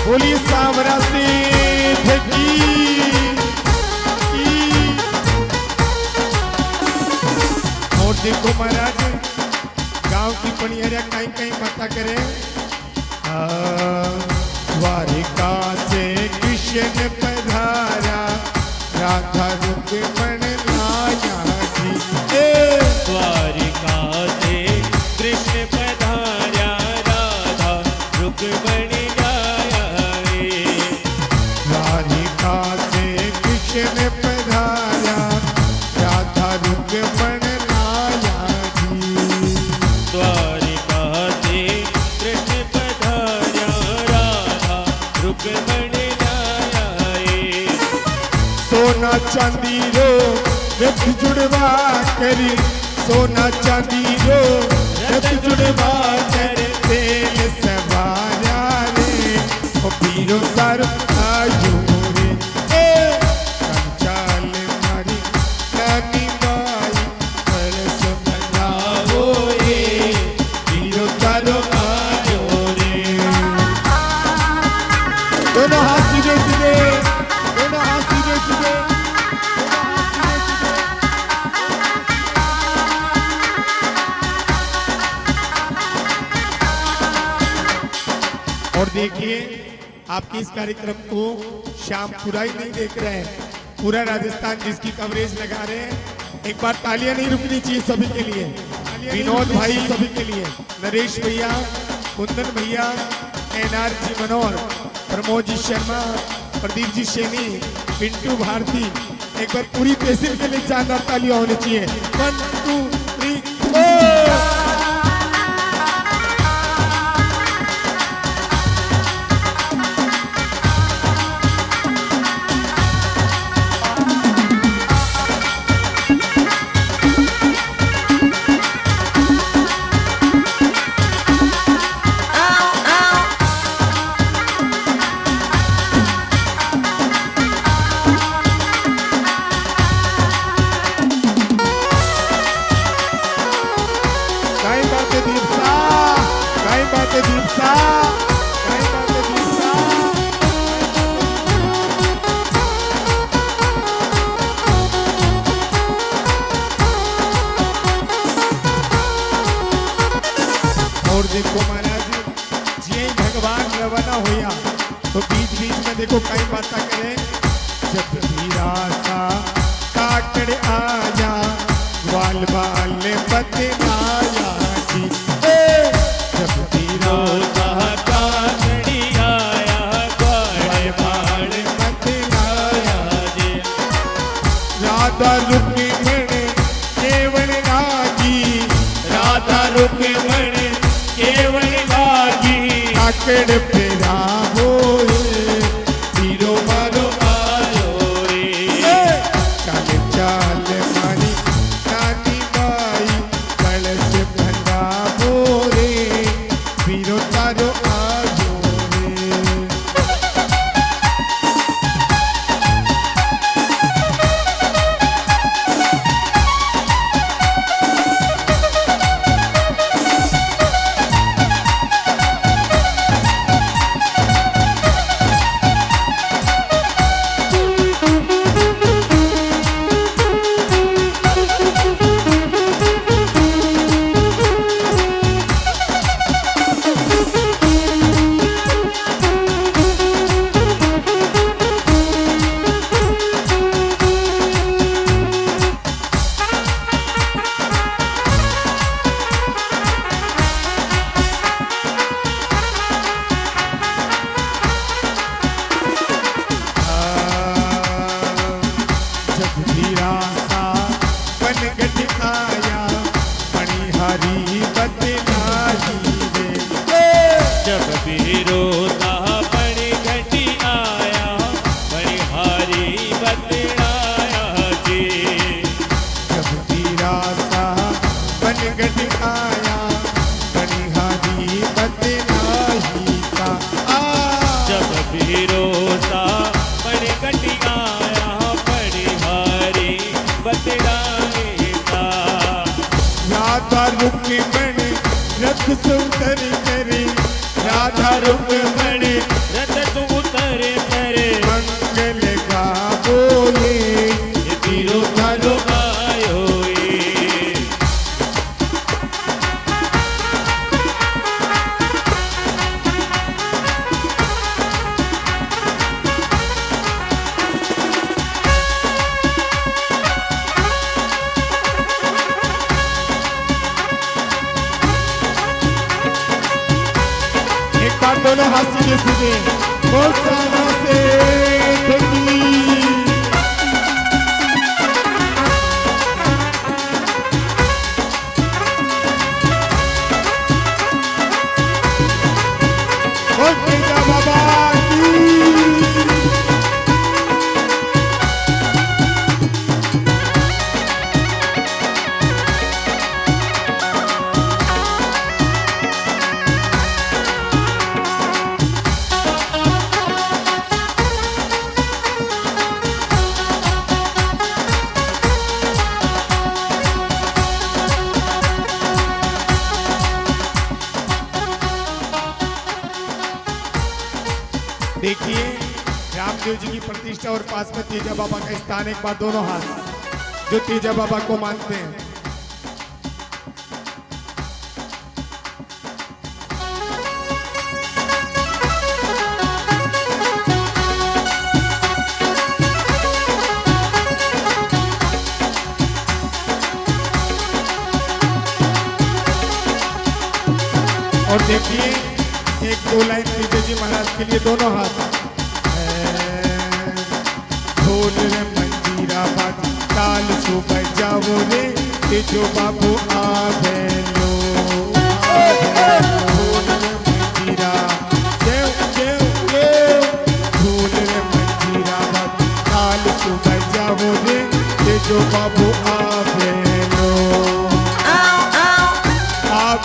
बोलिए सावरा सेठ की। और देखो महाराज, गांव की पनियरिया कहीं कहीं पता करे। द्वारिका से कृष्ण पधारा, राधा रुक्मण लाया जी। द्वारिका से कृष्ण पधारा, राधा रुक्मणी द्वारिका से कृष्ण पधारा, राधा रुक्मण लाया जी। द्वारिका से कृष्ण पधारा, राधा रुक्मणी लाया। सोना चांदी रो रथ जुड़वा करी, सोना चांदी रो रथ जुड़वा कर, तेल सवारा रे, ओ पीरो तारो आयो रे। कंचाल मारी नानी बाई, कलश बंधावो ये, पीरो तारो आयो रे। दोनों हाथ सीधे सीधे, दोनों हाथ सीधे सीधे। और देखिए, आपके इस कार्यक्रम को शाम पूरा ही नहीं देख रहे हैं, पूरा राजस्थान जिसकी कवरेज लगा रहे हैं। एक बार तालियां नहीं रुकनी चाहिए सभी के लिए। विनोद भाई सभी के लिए, नरेश भैया, कुंदन भैया, एनआर जी मनोहर, प्रमोद जी शर्मा, प्रदीप जी शेनी, पिंटू भारती। एक बार पूरी तहसील के लिए शानदार तालियां होनी चाहिए। 1 2 3 4। और देखो महाराज जी, भगवान रवाना होया तो बीच बीच में देखो कई बातें करें। जब भी रासा काट पड़ आया ग्वाल बाल बतलाया जी जब तेरा काकड़ी आया ग्वाल बाल बतलाया जी राधा रुक्मिणी केवल लागी राधा रुक्मिणी केवल लागी आकड़ फेरा होए पीरो मारो आयो रे चाल चाल मारी नानी बाई कलश भंडा बोरे पीरो तारो आयो रे जब धीरासा बन गट आया मणिहारी बतलाई रे जब बिरोता बड़ी घटी आया बड़िहारी बतलाया जी जब धीरासा बन गट आया मणिहारी बतलाई का जब बिरोता बड़ी घटी आया बड़िहारी बतलाया राधा रुक्मिणी रथ से उतर करे राधा रुक्मिणी रथ तू उतरे करे मंगल गा बोले तीरो थारो आयो ये एक बार दोनों हाथ सीधे सीधे बहुत सारा से ठंडी बहुत तेजा बाबा की देखिए रामदेव जी की प्रतिष्ठा और पास में तेजा बाबा का स्थान। एक बार दोनों हाथ जो तेजा बाबा को मानते हैं। और देखिए एक दो लाइन तेजा जी महाराज के लिए दोनों हाथ। ढोल रे मंजीरा बाजी ताल सो बजाओ रे तेजो बाबू आ गलो ढोल रे मंजीरा देव देव देव ढोल रे मंजीरा बाजी ताल सो बजाओ रे तेजो बाबू आ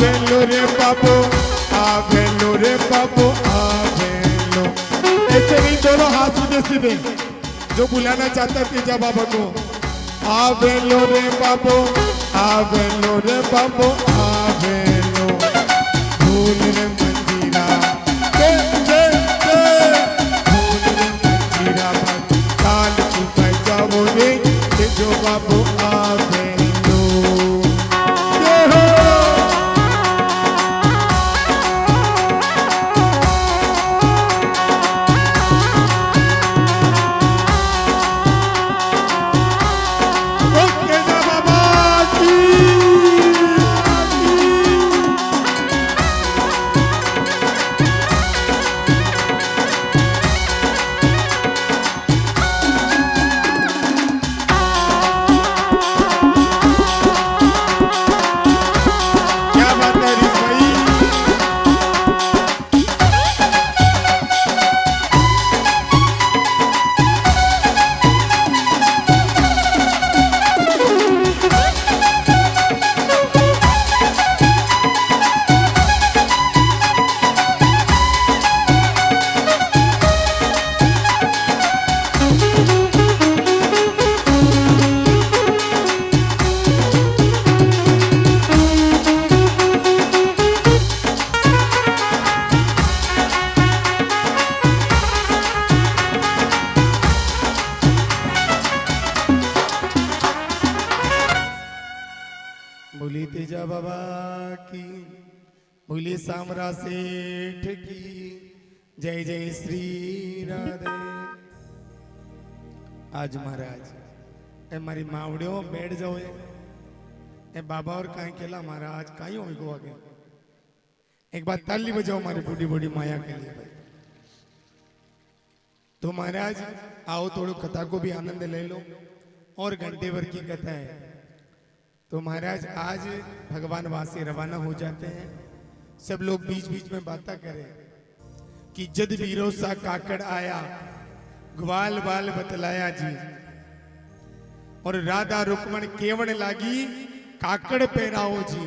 गलो रे बाबू आवेलो रे बाबू आवेलो। ऐसे नहीं दोनों हाथ सीधे सीधे जो बुलाना चाहता है तेजा बाबा को। आवेलो रे बाबू आवेलो रे बाबू आवेलो भूल रे मंजीरा दे दे दे भूल रे मंजीरा बाबू काल तू बजाओ रे तेजो बाबू आवेलो। ये हो बिरजा बाबा की, बोले सामरा सेठ की जय जय श्री राधे। आज महाराज ए मारी मावड़ियों बैठ जाओ ए बाबा और काई केला महाराज काई हो गो आगे एक बार ताली बजाओ हमारी बूढ़ी बूढ़ी माया के लिए भाई। तो महाराज आओ थोड़ो कथा को भी आनंद ले लो और घंटे भर की कथा है। तो महाराज आज भगवान वहां से रवाना हो जाते हैं। सब लोग बीच बीच में बातें करें कि जद वीरो सा काकड़ आया ग्वाल बाल बतलाया जी, और राधा रुक्मण केवण लागी काकड़ पहराओ जी,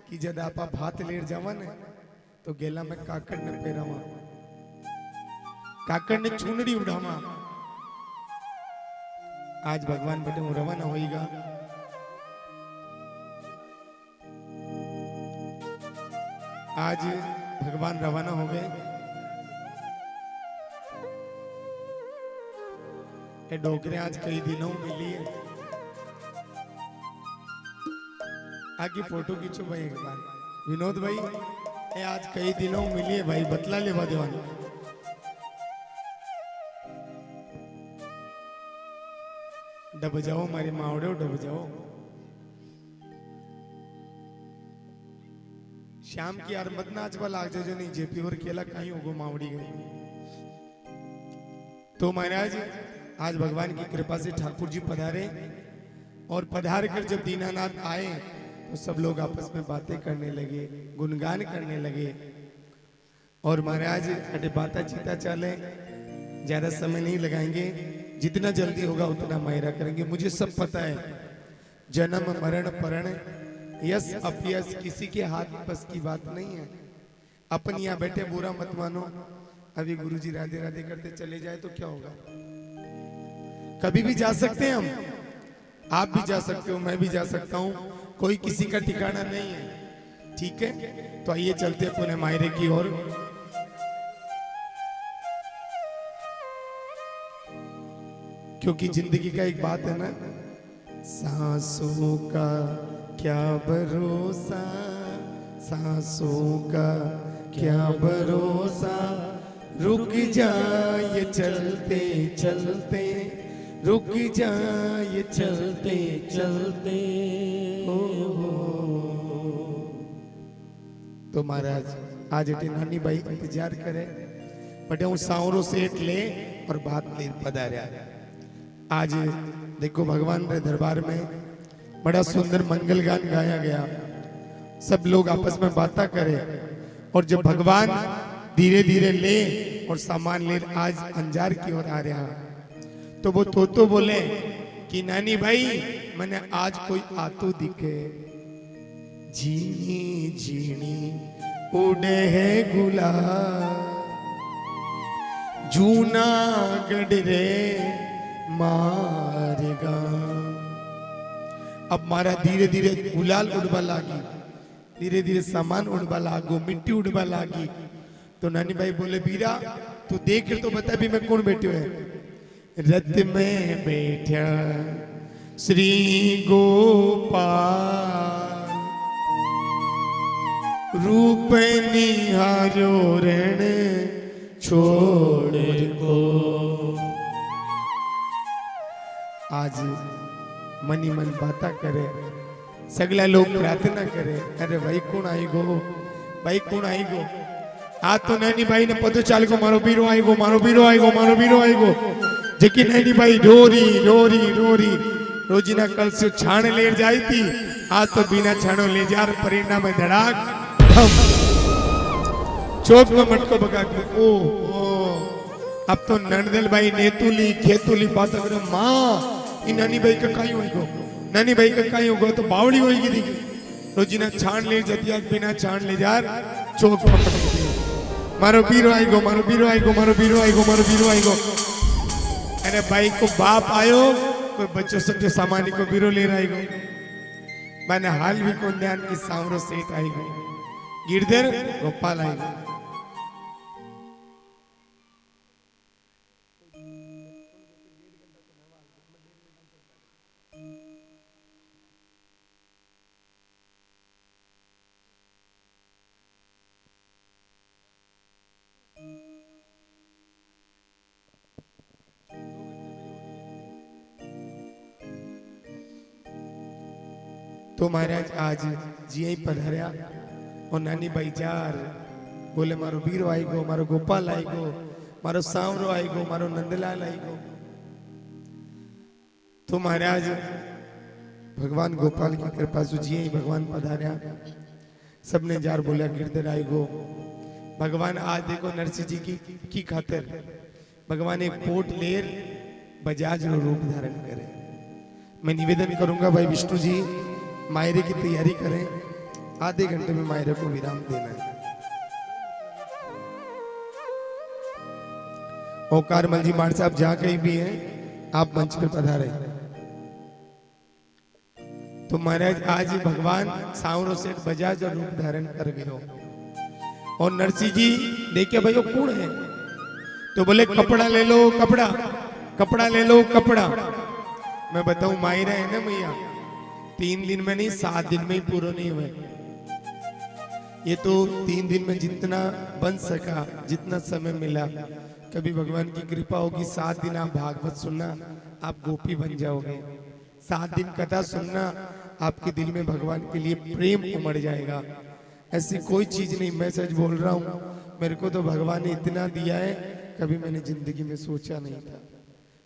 कि जद आपा भात लेर जावा ने तो गेला में काकड़ ने पहरावा, काकड़ ने चूनड़ी उड़ावा। आज भगवान बटे वो रवाना होएगा। आज भगवान रवाना हो गए। ये डोकरे आज कई दिनों मिली है। आगे फोटो खींचो भाई एक बार विनोद भाई, ये आज कई दिनों मिली है भाई, बतला लेवा देवान। डब जाओ मारी मावड़े डब जाओ। शाम की यार मत नाचवा लाग जो नहीं जेपी और केला कहीं होगो मावड़ी गई। तो महाराज आज भगवान की कृपा से ठाकुर जी पधारे, और पधार कर जब दीनानाथ आए तो सब लोग आपस में बातें करने लगे, गुणगान करने लगे। और महाराज अटे बाता चीता चले, ज्यादा समय नहीं लगाएंगे, जितना जल्दी होगा उतना मायरा करेंगे। मुझे सब पता है, जन्म मरण परण यस अपयस किसी के हाथ बस की बात नहीं है। अपन यहाँ बैठे बुरा मत मानो। अभी गुरुजी राधे राधे करते चले जाए तो क्या होगा? कभी भी जा सकते हैं हम, आप भी जा सकते हो, मैं भी जा सकता हूँ, कोई किसी का ठिकाना नहीं है। ठीक है, तो आइए चलते अपने मायरे की ओर। क्योंकि जिंदगी का एक बात है ना, सांसों का क्या भरोसा, सांसों का क्या भरोसा, रुक जाए चलते चलते, रुक जाए चलते चलते। तो महाराज आज एटे नानी भाई इंतजार करे, बटे हूँ सावरो सेठ ले और बात ले पधार्या। आज देखो भगवान के दरबार में बड़ा सुंदर मंगल गान गाया गया, सब लोग आपस में बातें करें। और जब भगवान धीरे धीरे ले और सामान ले आज अंजार की ओर आ रहा, तो वो तो बोले कि नानी भाई मैंने आज कोई आतू दिखे, झीनी झीनी उड़े है गुलाब, जूनागढ़ रे मारेगा। अब मारा धीरे धीरे गुलाल उड़वा लागी, धीरे धीरे सामान उड़वा लागो, मिट्टी उड़वा लागी। तो नानी भाई बोले बीरा तू देख तो बता भी मैं कौन बैठे है। रथ में बैठा श्री गोपाल, रूप निहारो रण छोड़ को। आज मनी मन बाता करे, सगला लोग प्रार्थना करे, अरे भाई कौन आई गो, भाई कौन आई गो। आज तो नैनी भाई ने पतो चाल को मारो बीरो आई गो, मारो बीरो आई गो, मारो बीरो आई गो। जेकी नैनी भाई रोरी रोरी रोरी रोजीना कल से छाण ले जाई थी, आज तो बिना छाणो ले जा, परिणाम में धड़ाक धम चौक में मटको बगा के ओ अब तो नंदल भाई नेतुली खेतुली बात करो माँ नानी भाई का काई होई गो, नानी भाई का काई होगा तो बावड़ी होगी दी। रोजीना छाण ले जाती, बिना छाण ले जा चौक में पटक दी। मारो बीरो आई गो, मारो बीरो आई गो, मारो बीरो आई गो, मारो बीरो आई गो। अरे भाई को बाप आयो, कोई बच्चों सब जो सामानी को बीरो ले रहा गो। मैंने हाल भी कौन ध्यान की सावरो सेठ आई गो, गिरधर गोपाल आई गो। तो महाराज आज जी पधार्या और नानी भाई जार बोले मारो वीरो आई गो, मारो गोपाल आई गो, मारो सांवरो आई गो, मारो नंदलाल आई गो। तो महाराज भगवान गोपाल की कृपा से जी भगवान पधार्या, सबने जार बोलिया गिरधर आई गो। भगवान आज देखो नरसिंह जी की खातिर भगवान एक पोट लेर बजाज नो रूप धारण करे। मैं निवेदन करूंगा भाई विष्णु जी मायरे की तैयारी करें, आधे घंटे में मायरे को विराम देना है। ओकार मल जी मार साहब जहां कहीं भी हैं आप मंच पे पधारे। तो महाराज आज भगवान सावरो सेठ बजाज और रूप धारण कर गए हो। और नरसिंह जी देखे भाई वो कौन है, तो बोले कपड़ा ले लो कपड़ा, कपड़ा ले लो कपड़ा। मैं बताऊं मायरा है ना भैया, 3 दिन में नहीं 7 दिन में ही पूरा नहीं हुए। ये तो 3 दिन में जितना बन सका, जितना समय मिला, कभी भगवान की कृपा होगी 7 दिन आप भागवत सुनना, आप गोपी बन जाओगे। 7 दिन कथा सुनना, आपके दिल में भगवान के लिए प्रेम उमड़ जाएगा। ऐसी कोई चीज नहीं, मैं सच बोल रहा हूँ, मेरे को तो भगवान ने इतना दिया है, कभी मैंने जिंदगी में सोचा नहीं था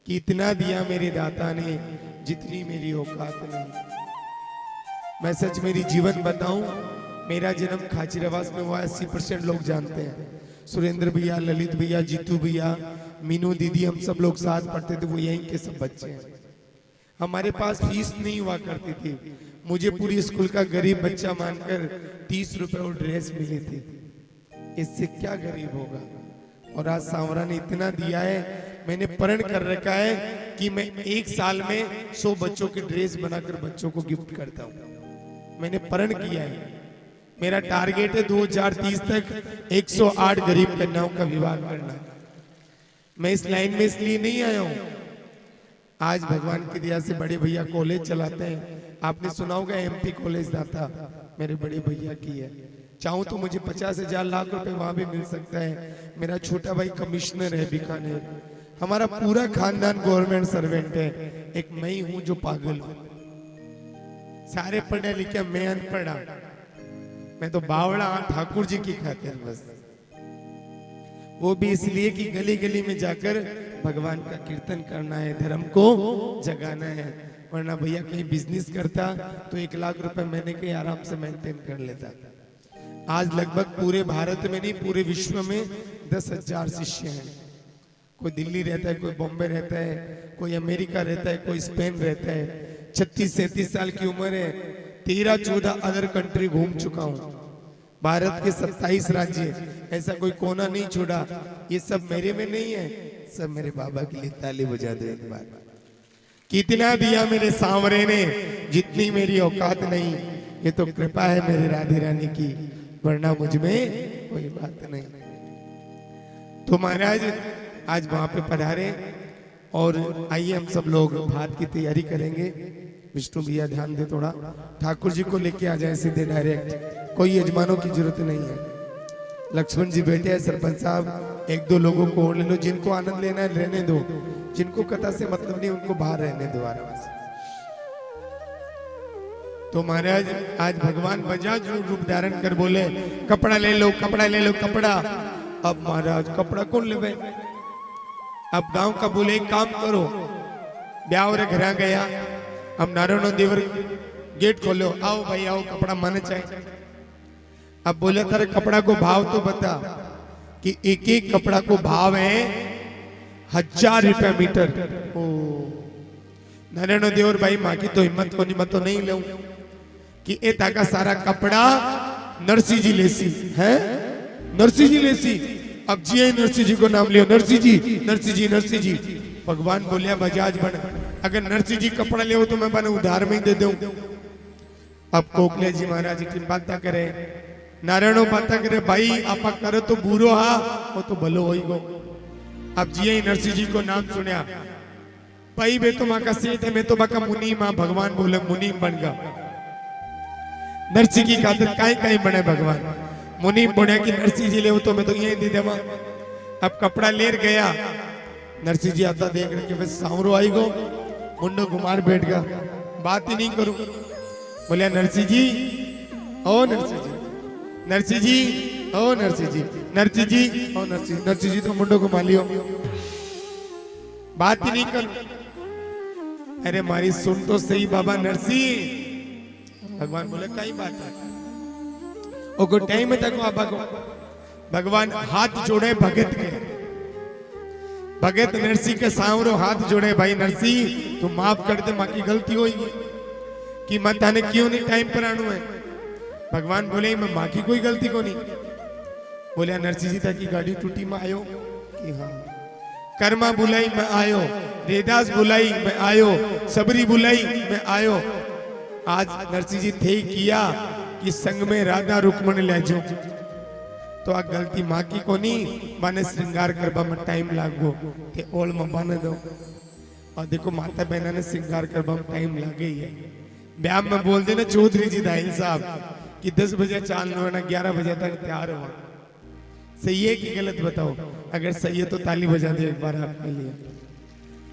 कि इतना दिया मेरे दाता ने, जितनी मेरी औकात नहीं। मैं सच मेरी जीवन बताऊं, मेरा जन्म खाचीरावास में हुआ, 80% लोग जानते हैं। सुरेंद्र भैया, ललित भैया, जीतू भैया, मीनू दीदी, हम सब लोग साथ पढ़ते थे, वो यहीं के सब बच्चे हैं। हमारे पास फीस नहीं हुआ करती थी, मुझे पूरी स्कूल का गरीब बच्चा मानकर 30 रुपए और ड्रेस मिली थी। इससे क्या गरीब होगा। और आज सांवरा ने इतना दिया है, मैंने प्रण कर रखा है कि मैं 1 साल में 100 बच्चों की ड्रेस बनाकर बच्चों को गिफ्ट करता हूं। मैंने प्रण किया है, मेरा टारगेट है 2030 तक 108 गरीब कन्याओं का विवाह करना। मैं इस लाइन में इसलिए नहीं आया हूं, आज भगवान की दया से बड़े भैया कॉलेज चलाते हैं। आपने सुना होगा MP कॉलेज दाता मेरे बड़े भैया की है। चाहूं तो मुझे 50,000 लाख रुपए वहां भी मिल सकता है। मेरा छोटा भाई कमिश्नर है बीकानेर। हमारा पूरा खानदान गवर्नमेंट सर्वेंट है। एक मैं ही हूं जो पागल हूं, सारे पढ़े लिखे, मैं अनपढ़ा। मैं तो बावड़ा ठाकुर जी की खातिर बस, वो भी इसलिए कि गली गली में जाकर भगवान का कीर्तन करना है, धर्म को जगाना है। वरना भैया कहीं बिजनेस करता तो 1 लाख रुपए महीने के आराम से मेंटेन कर लेता। आज लगभग पूरे भारत में नहीं, पूरे विश्व में 10,000 शिष्य हैं। कोई दिल्ली रहता है, कोई बॉम्बे रहता है, कोई अमेरिका रहता है, कोई स्पेन रहता है। 36-37 साल की उम्र है, 13-14 अदर कंट्री घूम चुका हूँ। भारत के 27 राज्य, ऐसा कोई कोना नहीं छोड़ा। ये सब मेरे में नहीं है, सब मेरे बाबा के लिए ताली बजा दो एक बार। कितना दिया मेरे सांवरे ने, जितनी मेरी औकात नहीं। ये तो कृपा है मेरे राधे रानी की, वरना मुझ में कोई बात नहीं। तो महाराज आज वहां पे पधारे और आइए हम सब लोग भात की तैयारी करेंगे। विष्णु भैया ध्यान दे थोड़ा, ठाकुर जी को लेके आ जाए सीधे डायरेक्ट, कोई यजमानों की जरूरत नहीं है। लक्ष्मण जी बैठे हैं, सरपंच साहब 1-2 लोगों को और ले लो, जिनको आनंद लेना है रहने दो, जिनको कथा से मतलब नहीं उनको बाहर रहने दो आराम से। तो महाराज आज भगवान बजाज रूप धारण कर बोले कपड़ा ले लो, कपड़ा ले लो, कपड़ा। अब महाराज कपड़ा कौन ले? अब गांव का बोले एक काम करो, ब्याह रे घर गया, हम नारायण देवर गेट खोलो, आओ भाई आओ, कपड़ा माने चाहिए। अब बोले तेरे कपड़ा को भाव तो बता, कि एक एक कपड़ा को भाव है 1000 रुपया मीटर। ओ नारायण देवर भाई माँ की तो हिम्मत को निमत तो नहीं लूं कि ए ताका सारा कपड़ा नरसिंह जी लेसी है, नरसिंह जी लेसी। अब जी नरसिंह जी को नाम लियो, नरसिंह जी, नरसिंह जी, नरसिंह जी। भगवान बोलिया बजाज बन, अगर नरसिंह जी कपड़ा ले तो मैं बने उधार में ही दे दूं। अब कोकले जी महाराज की बात करे, नारायणों बात करे, भाई आपा करे तो बुरो हा, वो तो भलो होई गो। अब जी नरसिंह जी को नाम सुनिया, भाई बे तो माँ का सेठ है, मैं तो बाका मुनीम माँ। भगवान बोले मुनीम बन गा, नरसिंह की खातिर काई काई बने भगवान। मुनीम बोले कि नरसिंह जी ले तो मैं तो यही दे देवा। अब कपड़ा लेर गया, नरसिंह जी आता देख रहे कि बस सांवरो आई गो, मुंडो घुमार बैठ गया, बात ही नहीं करूं। बोलिया नरसिंह जी, ओ नरसिंह जी, नरसिंह जी, ओ नरसिंह जी, नरसिंह जी, ओ नरसिंह जी तो मुंडो को मालियो, बात ही नहीं कर। अरे मारी सुन तो सही बाबा नरसिंह। भगवान बोले कई बात है, ओ को टाइम तक बाबा को भगवान हाथ जोड़े भगत के, भगत नरसिंह के सामने हाथ जोड़े, भाई नरसिंह तू माफ कर दे, मां की गलती होगी कि मैं थाने क्यों नहीं टाइम पर आनू है। भगवान बोले मैं मां की कोई गलती को नहीं। बोलिया नरसिंह जी ताकि गाड़ी टूटी में आयो कि हाँ, कर्मा बुलाई मैं आयो, रेदास बुलाई मैं आयो, सबरी बुलाई मैं आयो। आज नरसिंह जी थे किया कि संग में राधा रुक्मणी ले जाओ, तो आ गलती मां की को नहीं, माने श्रृंगार करवा में टाइम लागो के ओल में बने दो। और देखो माता बहना ने श्रृंगार करवा में टाइम लागे ही है। ब्याह में बोल देना चौधरी जी दाहिल साहब कि 10 बजे चालना है ना 11 बजे तक तैयार हो। सही है कि गलत बताओ? अगर सही है तो ताली बजा दे एक बार आपके लिए।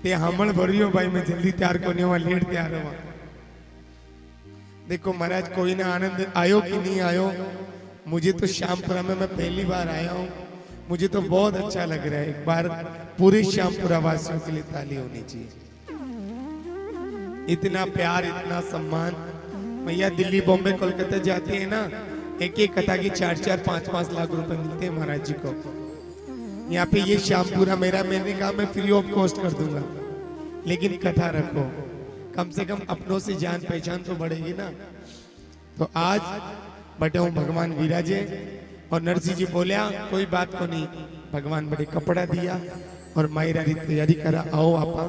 ते हमल भरियो भाई मैं जल्दी तैयार को नहीं हुआ, लेट तैयार हुआ। देखो महाराज कोई ना आनंद आयो कि नहीं आयो, मुझे तो श्यामपुरा में मैं पहली बार आया हूँ, मुझे तो बहुत अच्छा लग रहा है। एक बार पूरे श्यामपुरा वासियों के लिए ताली होनी चाहिए। इतना प्यार, इतना सम्मान। भैया दिल्ली बॉम्बे कोलकाता जाते हैं ना, एक एक कथा की 4-4 5-5 लाख रुपए मिलते हैं महाराज जी को। यहाँ पे ये श्यामपुरा मेरा, मैंने कहा मैं फ्री ऑफ कॉस्ट कर दूंगा, लेकिन कथा रखो, कम से कम अपनों से जान पहचान तो बढ़ेगी ना। तो आज बटे हूँ भगवान विराजे। और नरसिंह जी बोलिया कोई बात को नहीं, भगवान बड़े कपड़ा दिया और मायरा की तैयारी करा, आओ आपा।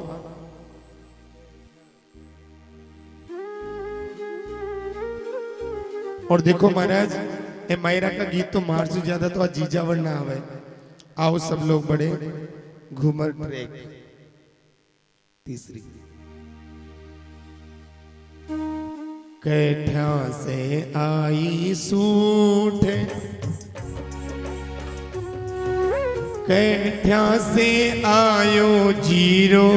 और देखो महाराज ये मायरा का गीत तो मार से ज्यादा तो आज जीजावर ना आवे। आओ सब लोग बड़े घूमर ट्रैक तीसरी। कैठा से आई सूठ, कैठा से आयो जीरो,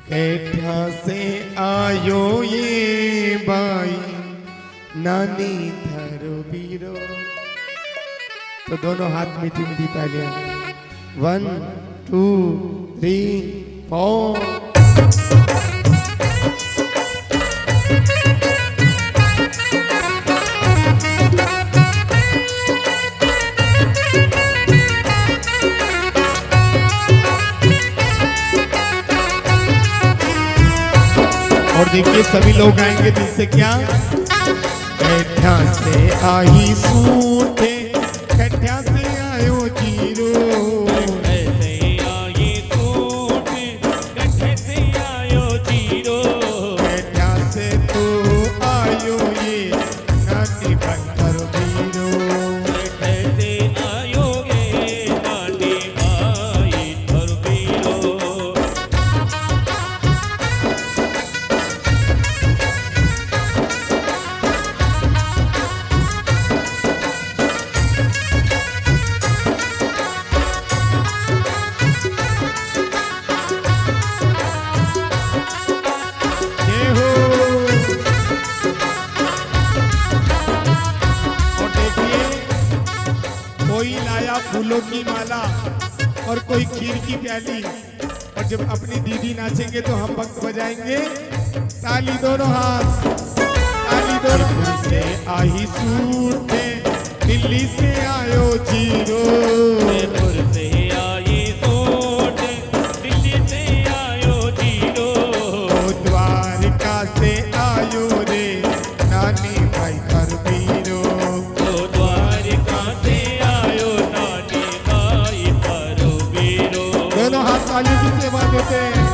कैठा से आयो ये बाई नानी थारो बीरो। तो दोनों हाथ मीठी मीठी तालियां। 1 2 3 4। और देखिए सभी लोग आएंगे दिल से क्या, कैठा से आई सूटे, कैठा से आयो जीरो, कैसे आई सूटे, कैसे से आयो जीरो, कैठा से तो आयो ये नानी बंदर बीरो, कैसे आयो ये नानी भाई धर बीरो। कोई लाया फूलों की माला और कोई खीर की प्याली। और जब अपनी दीदी नाचेंगे तो हम वक्त बजाएंगे ताली दोनों हाथ, ताली दोनों हाथ से। आई सूटे दिल्ली से आयो जीरो, जयपुर से आई सूट, दिल्ली से आयो जीरो, द्वारका से आयो रे नानी भाई घर बीरो, द्वारका से आयो नानी भाई धर बीरो। दोनों हाथ ताली की सेवा देते हैं।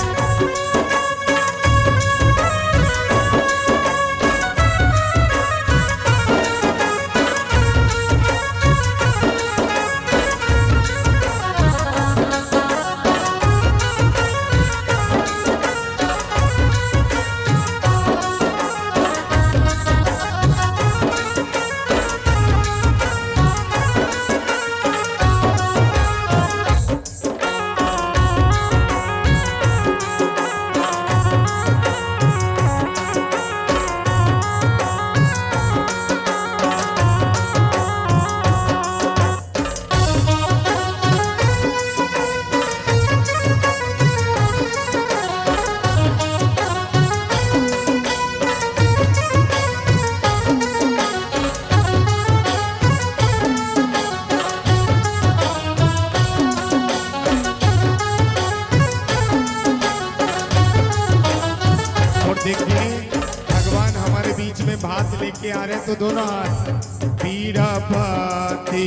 मारे तो दोनों हाथ। पीड़ा पाती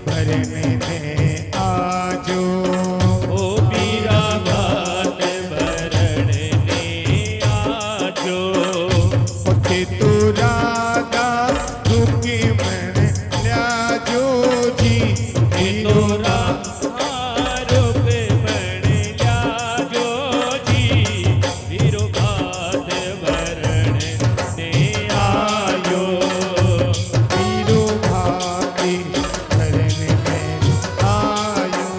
भरने में आजो, ओ पीरा भात भरने आजो, उठे तो राधा रुके मन ल्याजो जी, तोरा रुक बन लाजो जी, पीरो भात भरने आयो, पीरो भाती भरने में आयो।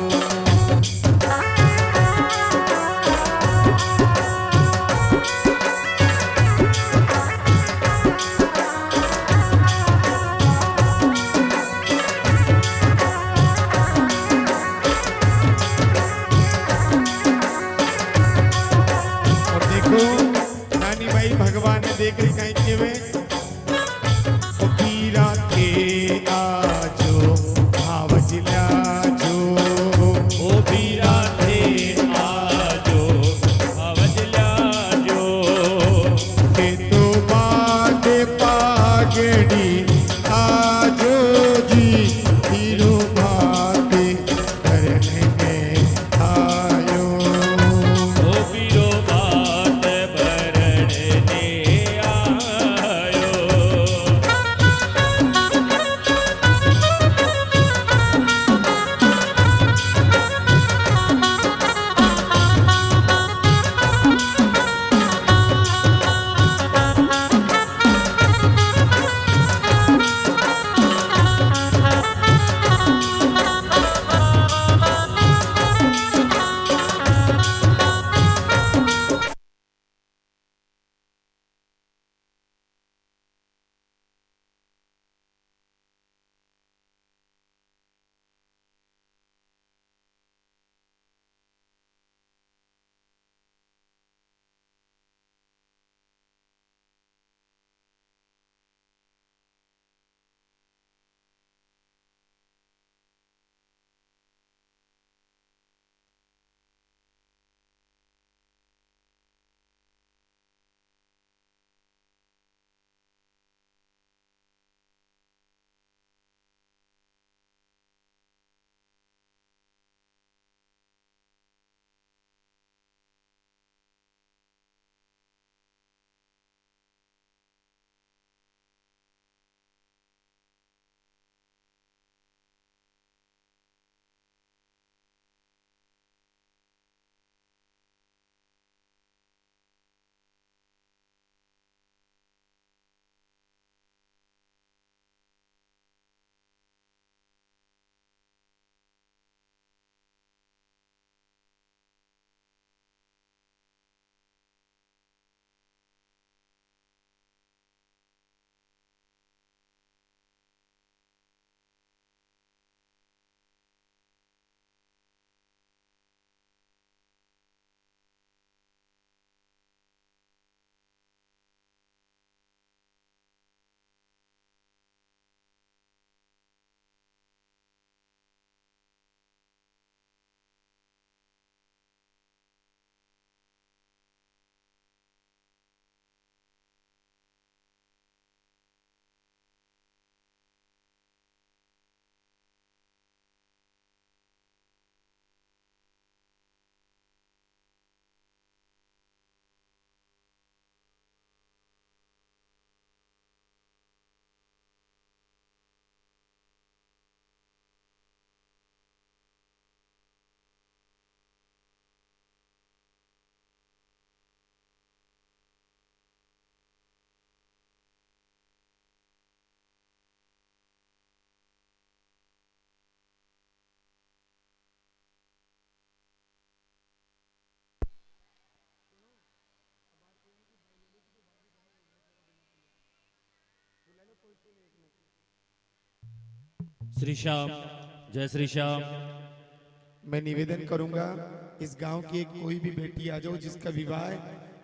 और देखो नानी भाई भगवान ने देख रही कहीं के वे ओ पीरा के आजो भावज लाजो, ओ पीरा थे आजो, आवाज लाजो, के तो बात पागड़ी आजो जी, पीरो भाते भरने में आयो। ओ पीरो भात भरने आयो, श्री श्याम, जय श्री श्याम। मैं निवेदन करूंगा इस गांव की एक कोई भी बेटी आ जाओ जिसका विवाह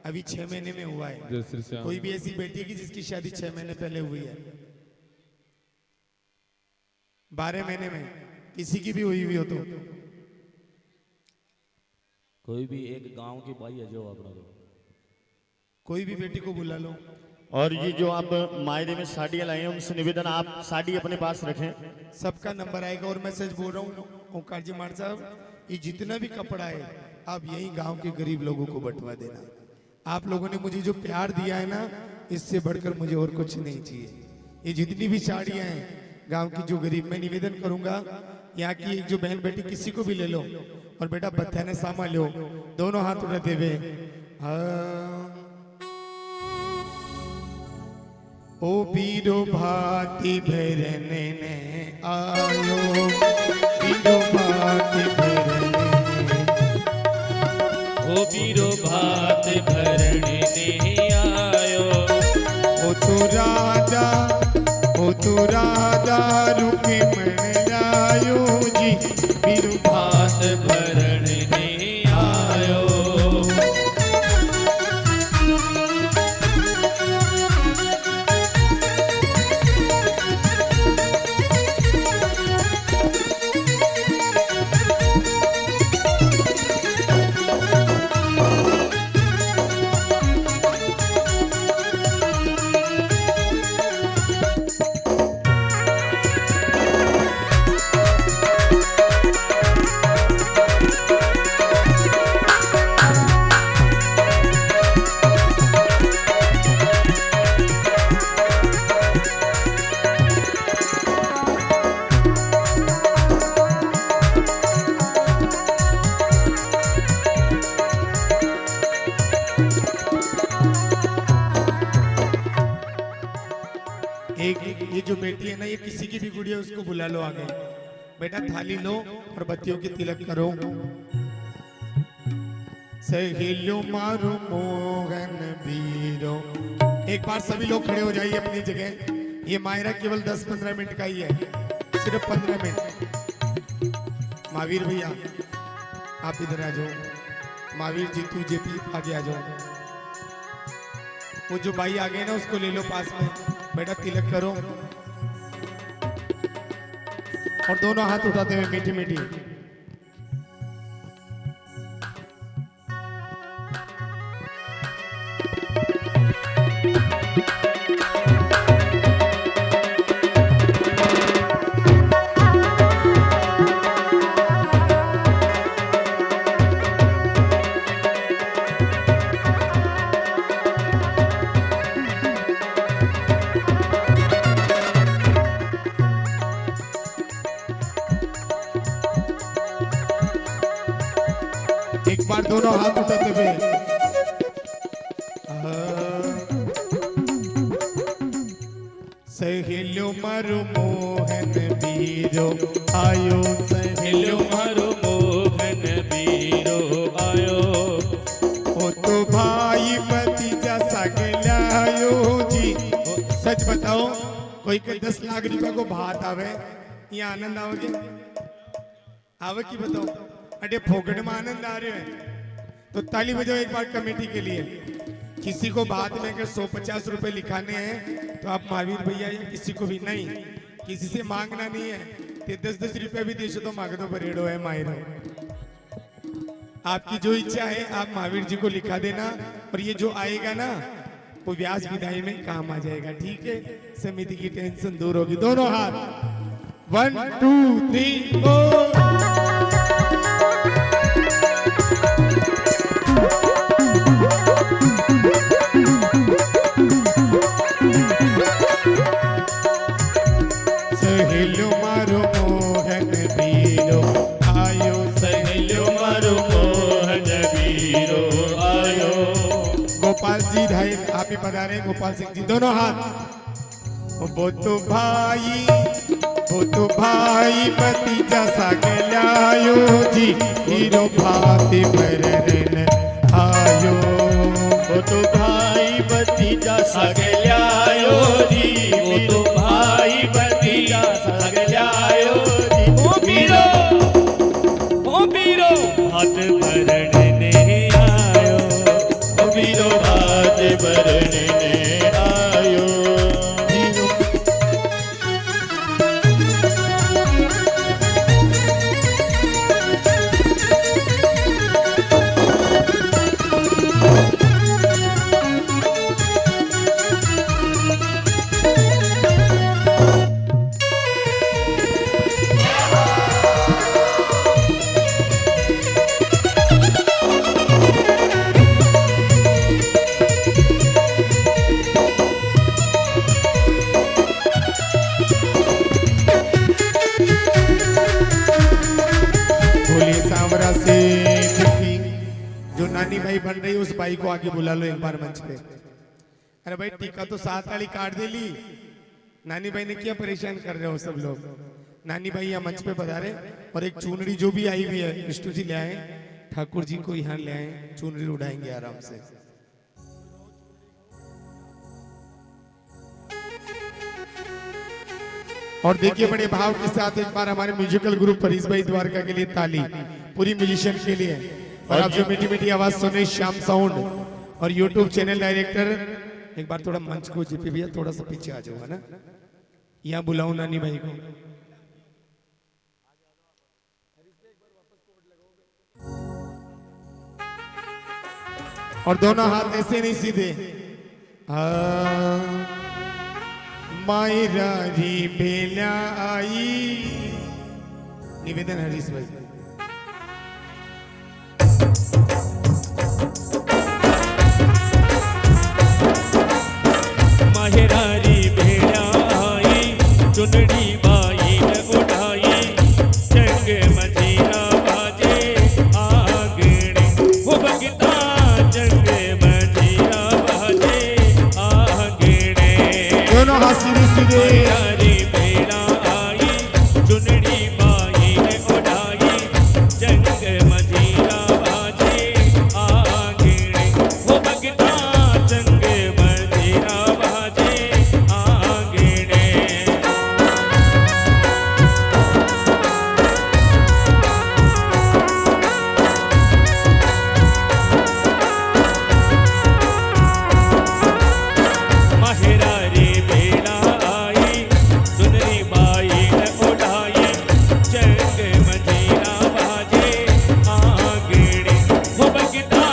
अभी 6 महीने में हुआ है, जय श्री श्याम। कोई भी ऐसी बेटी की जिसकी शादी 6 महीने पहले हुई है, 12 महीने में किसी की भी हुई हो तो कोई भी एक गांव की भाई है जो अपना कोई भी बेटी को बुला लो। और ये जो आप मायरे में साड़ियाँ लाए हैं उनसे निवेदन आप साड़ी अपने पास रखें। सबका नंबर आएगा और मैं सच बोल रहा हूँ ओंकार जी मान साहब, ये जितना भी कपड़ा है आप यही गांव के गरीब लोगों को बंटवा देना। आप लोगों ने मुझे जो प्यार दिया है ना, इससे बढ़कर मुझे और कुछ नहीं चाहिए। ये जितनी भी साड़ियाँ हैं गांव की जो गरीब, मैं निवेदन करूंगा यहाँ की एक जो बहन बेटी किसी को भी ले लो और बेटा बत्थाने सामा लो, दोनों हाथ उठाते हुए ओ बीरो भाती भरने ने आयो, बीरो भाती भरने ओ बीरो भात भरने ने आयो। ओ तो राजा रुके मन आयो जी, बीरो भात भरने ने आयो। एक ये जो बेटी है ना, ये किसी की भी गुड़िया उसको बुला लो आगे। बेटा थाली लो और बत्तियों की तिलक करो। सहेलो मारो मोहन बीरो। एक बार सभी लोग खड़े हो जाइए अपनी जगह। ये मायरा केवल 10-15 मिनट का ही है, सिर्फ 15 मिनट। महावीर भैया आप इधर आ जाओ। महावीर जी तू जेपी आगे आ जाओ। वो जो भाई आ गए ना उसको ले लो पास में। बेटा तिलक करो और दोनों हाथ उठाते हुए मीठी मीठी। एक बार दोनों हाथ उठाते हुए सहेलो मारो मोहन बीरो आयो, सहेलो मारो मोहन बीरो आयो। ओ तो भाई भतीजा सगलायो जी। सच बताओ कोई के 10 लाख रुपए को भात आवे, यहाँ आनंद आओगे? आवे की बताओ? अरे फोकट में आनंद आ रहे हैं तो ताली बजाओ एक बार कमेटी के लिए। किसी को बाद में अगर 150 रुपए लिखाने हैं तो आप महावीर भैया या किसी को भी नहीं, किसी से मांगना नहीं है। ते 10-10 रुपए भी देशो तो मांग दो, बरेडो है मायरो। आपकी जो इच्छा है आप महावीर जी को लिखा देना और ये जो आएगा ना वो व्यास विदाई में काम आ जाएगा। ठीक है, समिति की टेंशन दूर होगी। दोनों हाथ 1 2 3 4। सहेलो मारो मोहन बीरो आयो, सहेलो मारो मोहन बीरो आयो। गोपाल जी भाई आप ही पधारे। गोपाल सिंह जी दोनों हाथ। वो तो भाई भतीजा सगलायो जी, हीरो भाती भरने आयो। वो तो भाई भतीजा सगलायो जी, वो तो भाई भतीजा सगलायो जी। ओ बीरो भात भरने ने आयो। ओ बीरो भात भरने ने आयो। नानी भाई बन रही है, उस भाई को आगे बुला लो एक बार मंच पे। अरे भाई टीका तो 7 वाली काट दे ली, नानी भाई ने क्या परेशान कर रहे हो सब लोग। नानी भाई यहाँ मंच पे पधारे और एक चुनरी जो भी आई हुई है विष्णु जी ले आए, ठाकुर जी को यहाँ ले आए, चुनरी उड़ाएंगे आराम से। और देखिए बड़े भाव के साथ एक बार हमारे म्यूजिकल ग्रुप फरीस भाई द्वारका के लिए ताली, पूरी म्यूजिशियन के लिए। और आप जो मीठी मीठी आवाज सुने श्याम साउंड और यूट्यूब चैनल डायरेक्टर, एक बार थोड़ा मंच को जीपी भैया थोड़ा सा पीछे आ जाओ, है ना, यहाँ बुलाऊं नानी भाई को। और दोनों हाथ ऐसे नहीं सीधे। मायरा री बेला आई, निवेदन हरीश भाई। माहेरारी भेड़ा आई, चुनड़ी बाई न उठाई, जंग मजीरा बाजे आंगणे, वो बगता जंग मजीरा बाजे आंगणे। दोनों हाथ सीधे सीधे। माहेरारी भेड़ा आई, चुनड़ी बाई न उठाई, जंग मजीरा बाजे आंगणे, वो बगता जंग मजीरा बाजे आंगणे। माहेरारी भेड़ा आई, चुनरी बाई न उठाई, जंग मजीरा बाजे आंगणे, वो बगता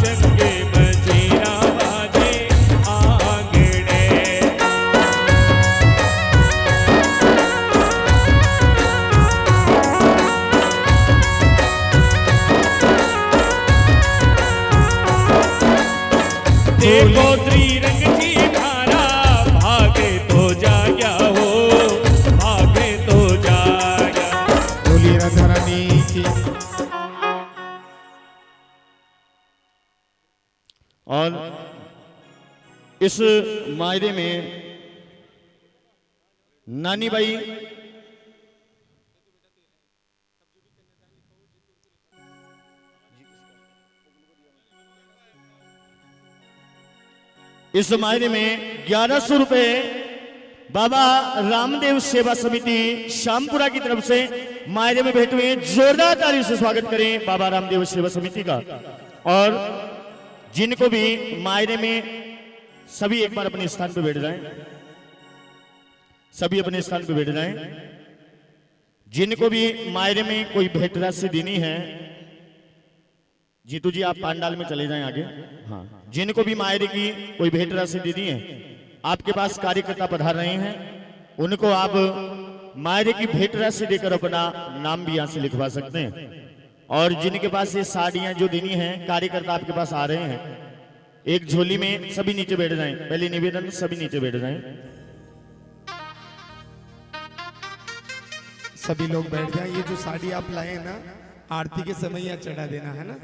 जंग मजीरा बाजे आंगणे। देखो श्रीरंग जी मारा, भागे तो जाया हो, भागे तो जाया। बोलिए राधा रानी की। और इस मायरे में नानी भाई इस मायरे में 1100 रुपए बाबा रामदेव सेवा समिति श्यामपुरा की तरफ से मायरे में भेंट हुए। जोरदार ताली से स्वागत करें बाबा रामदेव सेवा समिति का। और जिनको भी मायरे में, सभी एक बार अपने स्थान पर बैठ जाएं, सभी अपने स्थान पर बैठ जाएं। जिनको भी मायरे में कोई भेंट राशि देनी है, जीतू जी आप पांडाल में चले जाएं आगे। हाँ, जिनको भी मायरे की कोई भेंट राशि देनी है, आपके पास कार्यकर्ता पधार रहे हैं, उनको आप मायरे की भेंट राशि देकर अपना नाम भी यहां से लिखवा सकते हैं। और जिनके पास ये साड़ियां जो देनी है, कार्यकर्ता आपके पास आ रहे हैं, एक झोली में सभी नीचे बैठ जाएं। पहले निवेदन, सभी नीचे बैठ जाएं। सभी लोग बैठ जाए। ये जो साड़ी आप लाए हैं ना, आरती के समय यहाँ चढ़ा देना है ना,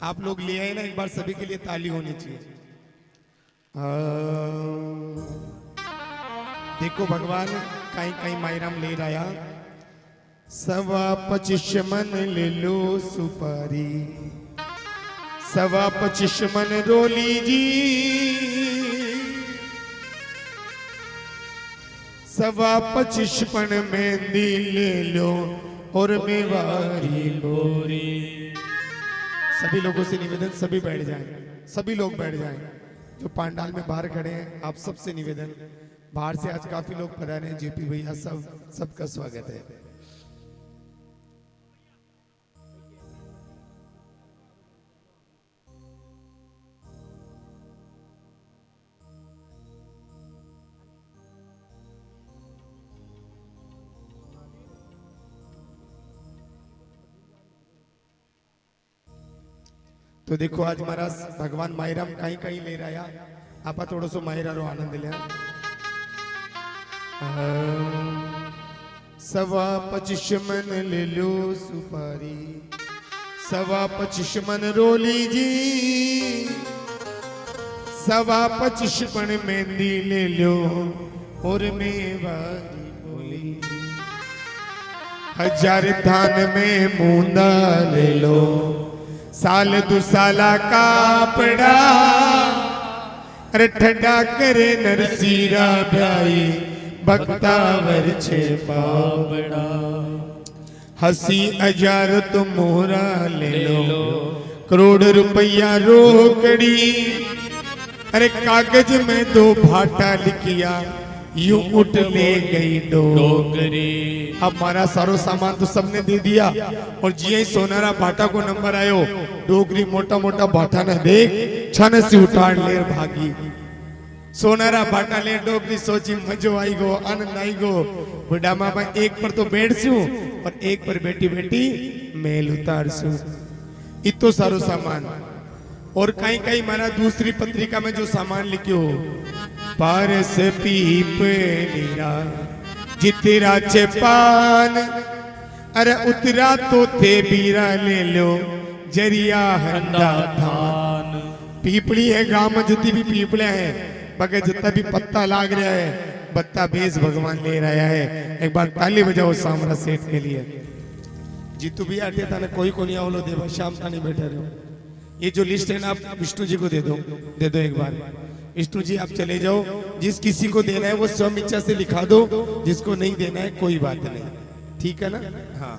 आप लोग ले आए ना, एक बार सभी के लिए ताली होनी चाहिए। देखो भगवान कहीं कहीं मायराम ले रहा, 25 मन ले लो सुपारी, 25 मन रोली जी, 25 मन मेहंदी ले लो और मेवारी बोरी। सभी लोगों से निवेदन, सभी बैठ जाएं, सभी लोग बैठ जाएं। जो पांडाल में बाहर खड़े हैं, आप सबसे निवेदन, बाहर से आज काफी लोग पधारे हैं, जेपी भैया सबका स्वागत है। तो देखो आज महाराज भगवान मायराम कहीं कहीं ले रहा है, आप थोड़ा सो मायरा रो आनंद लिया। 25 मन ले लो सुपारी, सवा 25 मन रोली जी, सवा 25 मन मेहंदी ले लो और मेवारी बोली, 1000 धान में मूंदा ले लो, साल दुसाला कापड़ा, अरे ठंडा करे नरसीरा ब्याई, भक्तावर छे पापड़ा, हसी 1000 तो मोहरा ले लो, करोड़ रुपया रोकड़ी, अरे कागज में 2 भाटा लिखिया, यूं उठ ले गई डोगरी। अब हमारा सारो सामान तो सबने दे दिया, और जिये सोनारा भाटा को नंबर आयो, डोगरी मोटा मोटा भाटा न देख छन से उठाड़ ले भागी। सोनारा भाटा ले डोगरी सोची मजो आई गो, आनंद आई गो, बुढ़ा मामा एक पर तो बैठ सू और एक पर बैठी बैठी मेल उतार सू। इतो सारो सामान, और कहीं कहीं मारा दूसरी पत्रिका में जो सामान लिखो, पारस पीप नीरा जितेरा चे पान, अरे उतरा तो थे बीरा ले लो, जरिया हंदा थान। पीपड़ी है गांव में, जितनी भी पीपड़े हैं बगे जितना भी पत्ता लाग रहा है, बत्ता बेस भगवान ले रहा है। एक बार ताली बजाओ सामरा सेठ के लिए। जीतू भी आते था ना, कोई को नहीं आवलो देवा, शाम तानी बैठे रहो। ये जो लिस्ट है ना, आप विष्णु जी को दे दो एक बार। विष्णु जी आप चले जाओ, जिस किसी को देना है वो स्वयं इच्छा से लिखा दो, जिसको नहीं देना है कोई बात नहीं, ठीक है ना। हाँ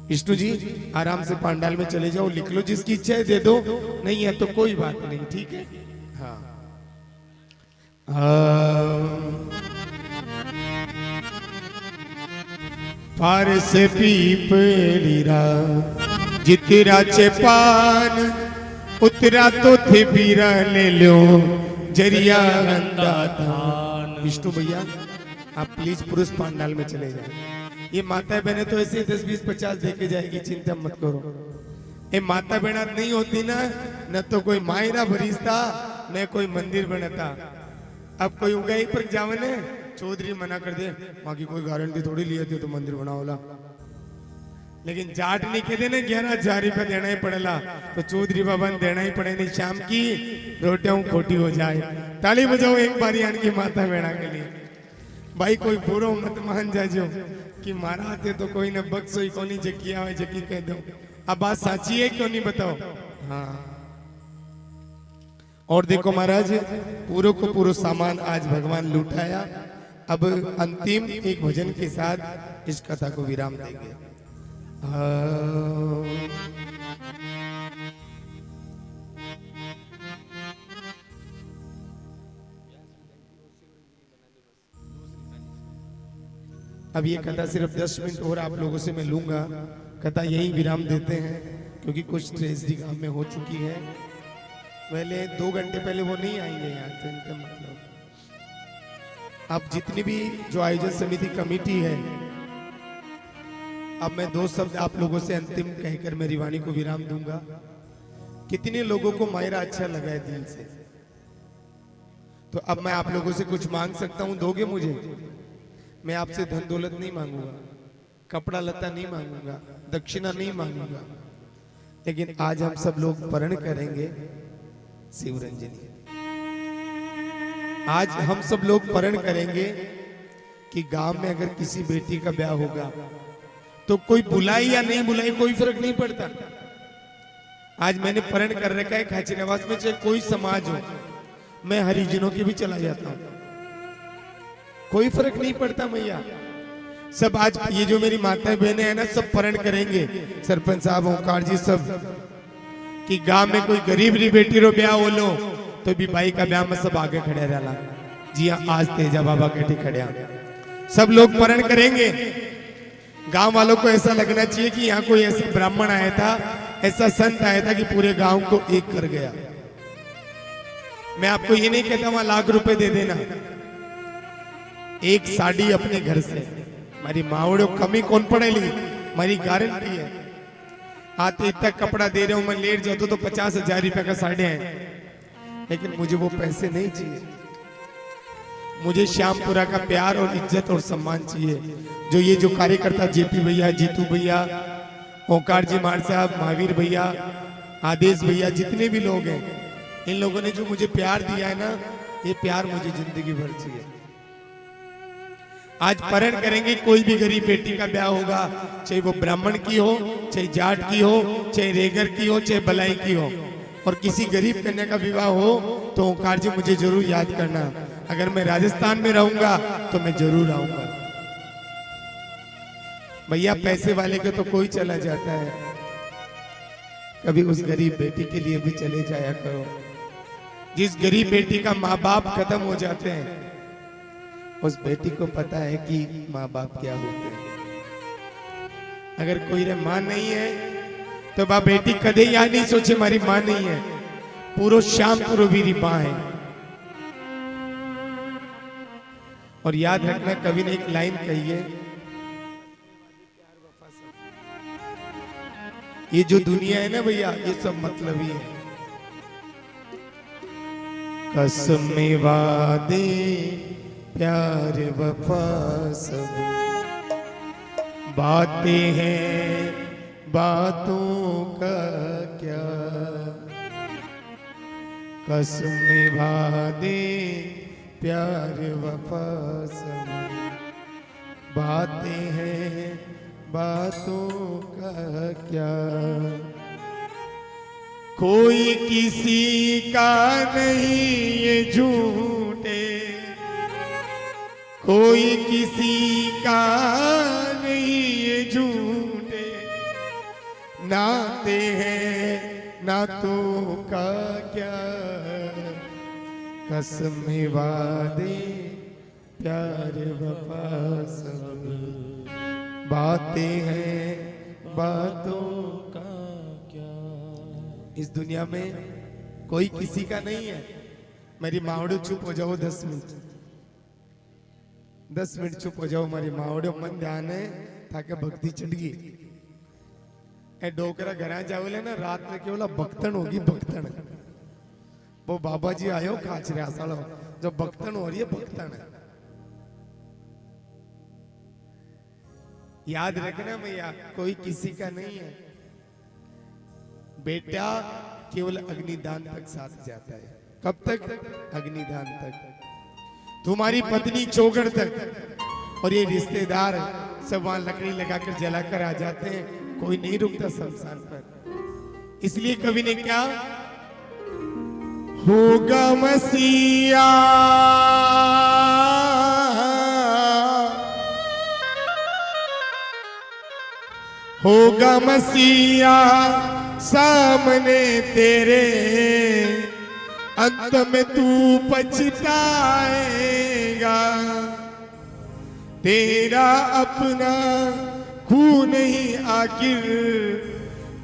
विष्णु जी आराम से पंडाल में चले जाओ, लिख लो, जिसकी इच्छा है दे दो, नहीं है तो कोई बात नहीं, ठीक है। हाँ पारस पीपलीरा जितेरा चे पान, उतरा तो थे बीरा ले लो, जरिया अंदा थान। विष्णु भैया आप प्लीज पुरुष पंडाल में चले जाए। ये माता बहने तो ऐसे 10, 20, 50 देके जाएगी, चिंता मत करो। ये माता बहना नहीं होती ना, न तो कोई मायरा भरीसता, न कोई मंदिर बनता। अब कोई उगाई पर जावने चौधरी मना कर दे, वहां की कोई गारंटी थोड़ी लिया थी तो मंदिर बनाओला, लेकिन जाट नहीं कहते ना 11,000 रुपया देना ही पड़ेला, तो चौधरी बाबा ने देना ही पड़े, नहीं शाम की रोटियां खोटी हो जाए। ताली बजाओ एक बारी यानी की माता बेड़ा के लिए। भाई कोई बुरो मत मान जाजो कि मारा आते तो कोई ने बक्सो ही कोनी जकिया हो जकी कह दो। अब बात साची है क्यों नहीं बताओ। हाँ और देखो महाराज, पूरो को पूरो सामान आज भगवान लुटाया। अब अंतिम एक भजन के साथ इस कथा को विराम देंगे। अब ये कथा सिर्फ 10 मिनट और आप लोगों से मैं लूंगा, कथा यही विराम देते हैं क्योंकि कुछ ट्रेजेडी गांव में हो चुकी है। पहले 2 घंटे पहले वो नहीं आएंगे यहाँ, तो इनका मतलब अब जितनी भी जो आयोजन समिति कमेटी है, अब मैं 2 शब्द आप लोगों से अंतिम कहकर मेरी वाणी को विराम दूंगा। कितने लोगों को मायरा अच्छा लगा है दिल से, तो अब मैं आप लोगों से कुछ मांग सकता हूं, दोगे मुझे? मैं आपसे धन दौलत नहीं मांगूंगा, कपड़ा लता नहीं मांगूंगा, दक्षिणा नहीं मांगूंगा, लेकिन आज हम सब लोग परण करेंगे शिवरंजनी। आज हम सब लोग परण करेंगे कि गांव में अगर किसी बेटी का ब्याह होगा तो कोई बुलाई या नहीं बुलाई कोई फर्क नहीं पड़ता। आज मैंने परण कर रखा है खाचीनवास में, चाहे कोई समाज हो, मैं हरिजनों के भी चला जाता हूं, कोई फर्क नहीं पड़ता मैया। सब आज ये जो मेरी माता बहनें हैं ना, सब परण करेंगे, सरपंच साहब, ओंकार जी, सब, कि गांव में कोई गरीब री बेटी रो ब्याह हो लो तो भी भाई का ब्याह में सब आगे खड़े रहला। जी हाँ, आज तेजा बाबा के खड़े सब लोग परण करेंगे। गांव वालों को ऐसा लगना चाहिए कि यहाँ कोई ऐसा ब्राह्मण आया था, ऐसा संत आया था कि पूरे गांव को एक कर गया। मैं आपको ये नहीं कहता वहां लाख रुपए दे देना, एक साड़ी अपने घर से, मारी मावड़ो कमी कौन पड़ेगी, मारी गारंटी है। आते इतना कपड़ा दे रहे हूं, मैं लेट जाता तो 50,000 रुपए का साड़ी है, लेकिन मुझे वो पैसे नहीं चाहिए। मुझे श्यामपुरा का प्यार और इज्जत और सम्मान चाहिए। जो ये जो कार्यकर्ता जेपी भैया, जीतू भैया ओंकार जी मार साहब, महावीर भैया, आदेश भैया, जितने भी लोग हैं, इन लोगों ने जो मुझे प्यार दिया है ना, ये प्यार मुझे जिंदगी भर चाहिए। आज परण करेंगे, कोई भी गरीब बेटी का ब्याह होगा, चाहे वो ब्राह्मण की हो, चाहे जाट की हो, चाहे रेगर की हो, चाहे बलाई की हो, और किसी गरीब कन्या का विवाह हो तो ओंकार जी मुझे जरूर याद करना। अगर मैं राजस्थान में रहूंगा तो मैं जरूर आऊंगा। भैया पैसे वाले के तो कोई चला जाता है, कभी उस गरीब बेटी के लिए भी चले जाया करो। जिस गरीब बेटी का माँ बाप खत्म हो जाते हैं, उस बेटी को पता है कि माँ बाप क्या होते हैं। अगर कोई रे माँ नहीं है तो बा बेटी कदे या नहीं सोचे मारी माँ नहीं है, पूरो शाम पूरो मेरी माँ है। और याद रखना, कवि ने एक लाइन कही है, ये जो दुनिया है ना भैया, ये सब मतलब ही है। कसम वादे प्यार वफा सब बातें हैं, बातों का क्या। कसम वादे प्यार वफा सब बातें हैं, बातों का क्या। कोई किसी का नहीं ये झूठे, कोई किसी का नहीं ये झूठे, नाते हैं नातों का क्या। कसम वादे प्यार वफा सब बातें हैं, बातों का क्या। इस दुनिया में कोई किसी का नहीं है। मेरी मावड़ो चुप हो जाओ 10 मिनट, 10 मिनट चुप हो जाओ मारी मावड़ो, मन ध्यान है ताकि भक्ति चढ़ गई। ए डोकरा घरा जाओले ना, रात में केवल भक्तन होगी, भक्तन। वो बाबा जी आयो काचरे आसालो, जो भक्तन हो रही है, भक्तन है। याद रखना भैया, कोई किसी का नहीं है। बेटा केवल अग्निदान तक साथ जाता है। कब तक? अग्निदान तक। तुम्हारी पत्नी चौगड़ तक, और ये रिश्तेदार सब वहां लकड़ी लगाकर जलाकर आ जाते हैं। कोई नहीं रुकता शमशान पर। इसलिए कवि ने क्या, होगा मसीहा होगा मसीहा सामने तेरे, अंत में तू पछताएगा। तेरा अपना खून ही आखिर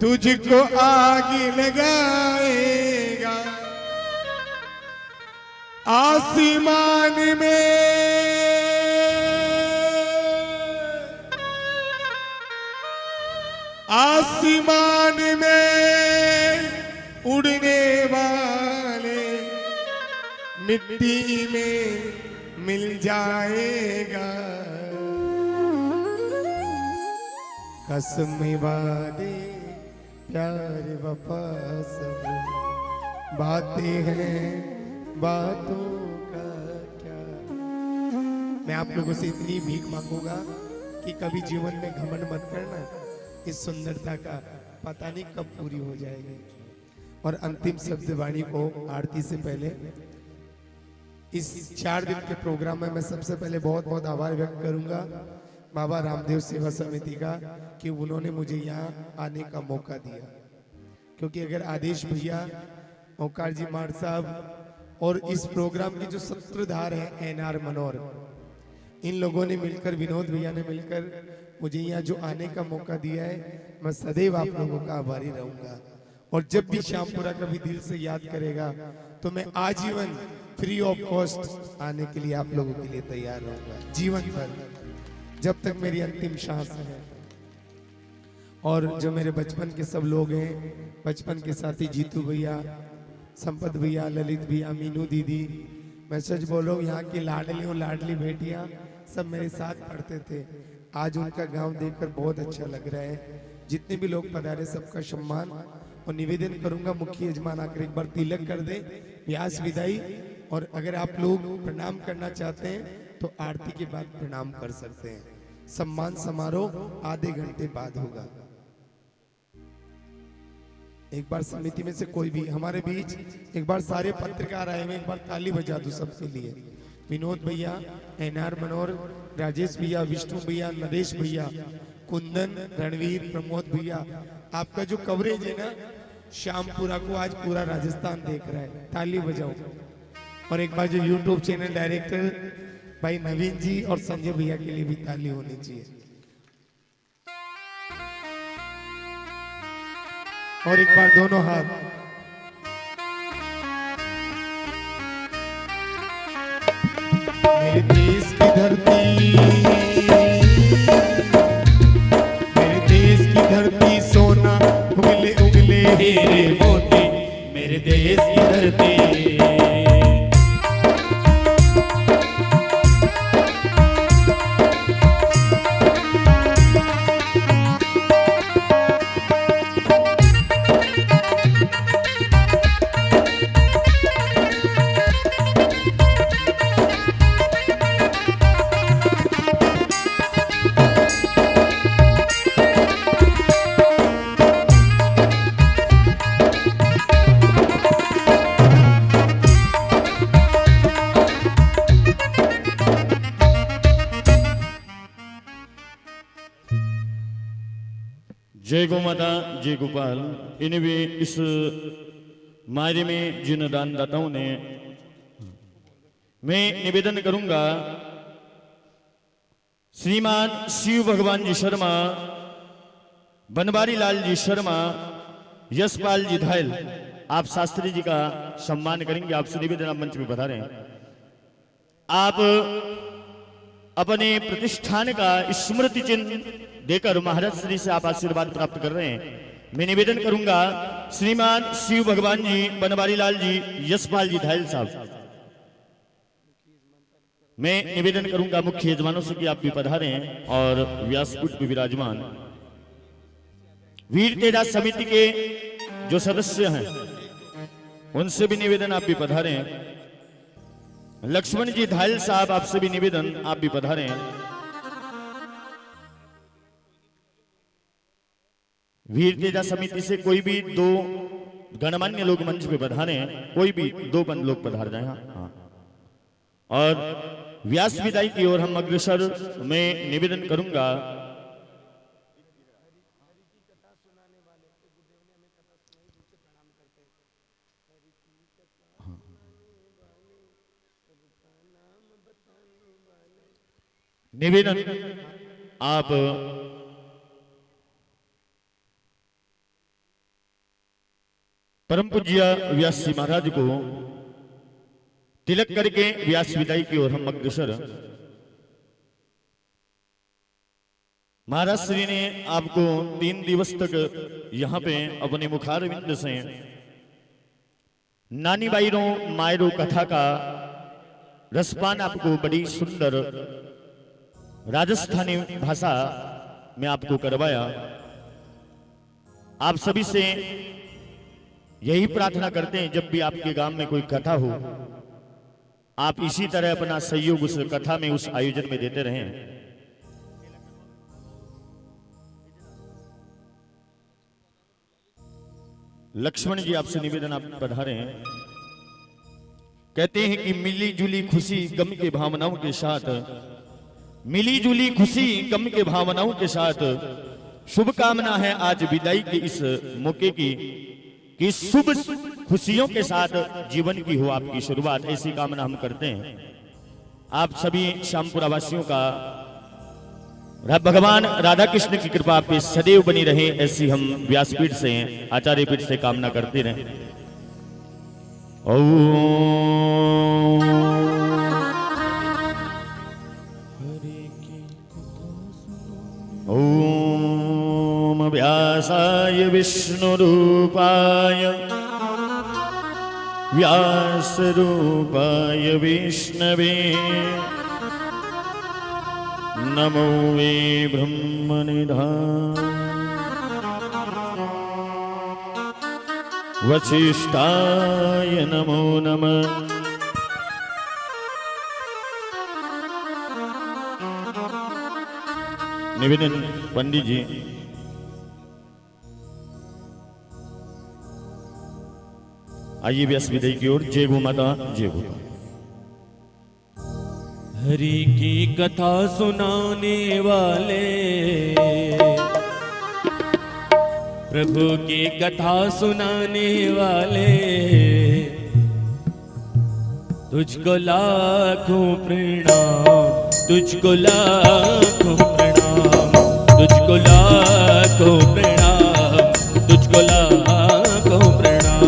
तुझको आग लगाएगा। आसमान में आसमान में उड़ने वाले मिट्टी में मिल जाएगा। कसम वादे प्यार वफा सब बातें हैं, बातों का क्या। मैं आप लोगों से इतनी भीख मांगूंगा कि कभी जीवन में घमंड मत करना। इस सुंदरता का पता नहीं कब पूरी हो जाएगी। और अंतिम शब्द वाणी को आरती से पहले, इस 4 दिन के प्रोग्राम में मैं सबसे पहले बहुत बहुत आभार व्यक्त करूंगा बाबा रामदेव सेवा समिति का, कि उन्होंने मुझे यहाँ आने का मौका दिया। क्योंकि अगर आदेश भैया, ओंकार जी मार साहब और इस प्रोग्राम की जो सूत्रधार है एनआर मनोहर, इन लोगों ने मिलकर, विनोद भैया ने मिलकर मुझे यहाँ जो आने का मौका दिया है, मैं सदैव आप लोगों का आभारी रहूंगा। और जब भी श्यामपुरा कभी दिल से याद करेगा तो मैं आजीवन फ्री ऑफ कॉस्ट आने के लिए आप लोगों के लिए तैयार रहूंगा, जीवन भर, जब तक मेरी अंतिम सांस है। और जो मेरे बचपन के सब लोग हैं, बचपन के साथी जीतू भैया, संपत भैया, ललित भैया, मीनू दीदी, मैं सच बोलो यहाँ की लाडली और लाडली बेटियां सब मेरे साथ पढ़ते थे। आज उनका गांव देखकर बहुत अच्छा लग रहा है। जितने भी लोग पधारे सबका सम्मान और निवेदन करूंगा मुख्य यजमान आकर एक बार तिलक कर दे, व्यास विदाई। और अगर आप लोग प्रणाम करना चाहते हैं तो आरती के बाद प्रणाम कर सकते हैं। सम्मान समारोह आधे घंटे बाद होगा। एक बार समिति में से कोई भी हमारे बीच, एक बार सारे पत्रकार आए हुए, एक बार ताली बजा दो सबके लिए। विनोद भैया, एनआर मनोहर, राजेश भैया, विष्णु भैया, नरेश भैया, कुंदन, रणवीर, प्रमोद भैया, आपका जो कवरेज है ना श्यामपुरा को आज पूरा राजस्थान देख रहा है, ताली बजाओ। और एक बार जो यूट्यूब चैनल डायरेक्टर भाई नवीन जी और संजय भैया के लिए भी ताली होनी चाहिए। और एक बार दोनों हाथ। मेरे देश की धरती, मेरे देश की धरती सोना उगले उगले हीरे मोती, मेरे देश की धरती। जय गौ माता, जय गोपाल। इन्हें भी इस मायरे में जिन दानदाताओं ने, मैं निवेदन करूंगा श्रीमान शिव भगवान जी शर्मा, बनवारी लाल जी शर्मा, यशपाल जी धायल, आप शास्त्री जी का सम्मान करेंगे। आपसे निवेदन, आप मंच में बता रहे हैं। आप अपने प्रतिष्ठान का स्मृति चिन्ह देकर महाराज श्री से आप आशीर्वाद प्राप्त कर रहे हैं। मैं निवेदन करूंगा श्रीमान शिव भगवान जी, बनवारी लाल जी, यशपाल जी धायल साहब, मैं निवेदन करूंगा मुख्य यजमानों से कि आप भी पधारे हैं और व्यासपीठ पे विराजमान वीर तेजा समिति के जो सदस्य हैं उनसे भी निवेदन, आप भी पधारे हैं। लक्ष्मण जी धायल साहब, आपसे भी निवेदन, आप भी पधारे हैं। वीर तेजा समिति से कोई भी दो गणमान्य लोग मंच पे पधारे हैं, कोई भी दो बंद लोग पधार जाए। हाँ। और व्यास विदाई की ओर हम अग्रसर में निवेदन करूंगा निवेदन, आप परम पूज्य व्यास जी महाराज को तिलक करके व्यास विदाई की ओर हम अग्रसर। महाराज श्री ने आपको 3 दिवस तक यहाँ पे अपने मुखारविंद से नानी बाईरो मायरो कथा का रसपान आपको बड़ी सुंदर राजस्थानी भाषा में आपको करवाया। आप सभी से यही प्रार्थना करते हैं, जब भी आपके गांव में कोई कथा हो, आप इसी तरह अपना सहयोग उस कथा में, उस आयोजन में देते रहें। लक्ष्मण जी, आपसे निवेदन, आप पधारे हैं। कहते हैं कि मिली जुली खुशी गम के भावनाओं के साथ, मिली जुली खुशी गम के भावनाओं के साथ शुभकामना है आज विदाई के इस मौके की, कि शुभ खुशियों के साथ जीवन की हो आपकी शुरुआत, ऐसी कामना हम करते हैं। आप सभी श्यामपुरा वासियों का भगवान राधा कृष्ण की कृपा पे सदैव बनी रहे, ऐसी हम व्यासपीठ से, आचार्य पीठ से कामना करते रहे। ओम व्यासाय विष्णुरूपाय व्यासरूपाय विष्णवे नमो वे ब्रह्मनिधान वशिष्ठाय नमो नमः। निवेदन पंडित जी। आइए व्यास विदाई की ओर। जय गो माता, जय गो। हरि की कथा सुनाने वाले, प्रभु की कथा सुनाने वाले, तुझको लाखों प्रणाम, तुझको लाखों प्रणाम, तुझको लाखों प्रणाम, तुझको लाखों प्रणाम।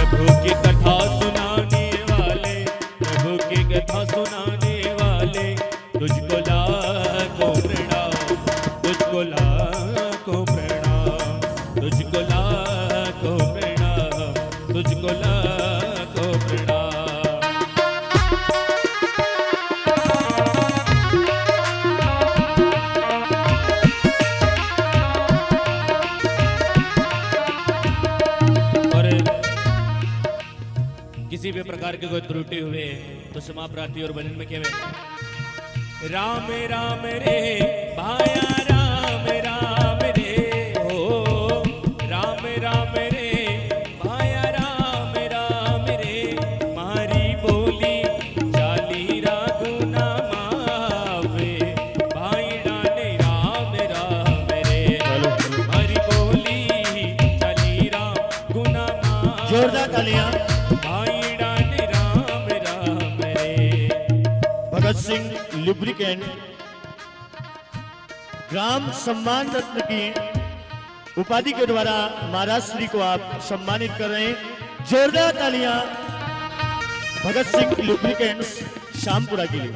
प्रभु की कथा सुनाने वाले, प्रभु की कथा सुनाने वाले, तुझको लाखों प्रणाम, तुझको लाखों प्रणाम, तुझको लाखों प्रणाम, तुझको लाखों प्रणाम। और किसी भी प्रकार की कोई त्रुटि हुए तो क्षमा प्रार्थी और भजन में कहवे राम राम रे भाया राम राम रे हो, राम राम रे भाया राम राम रे, मारी बोली चाली रागुना मावे, भाई डाने राम राम रे, मारी बोली चाली रागुना मावे, जोरदार तालियां। भाई डाने राम राम रे। भगत सिंह लुब्रिकेंट ग्राम सम्मान रत्न की उपाधि के द्वारा महाराज श्री को आप सम्मानित कर रहे हैं। जोरदार तालियां भगत सिंह लुब्रिकेंट्स शामपुरा के लिए।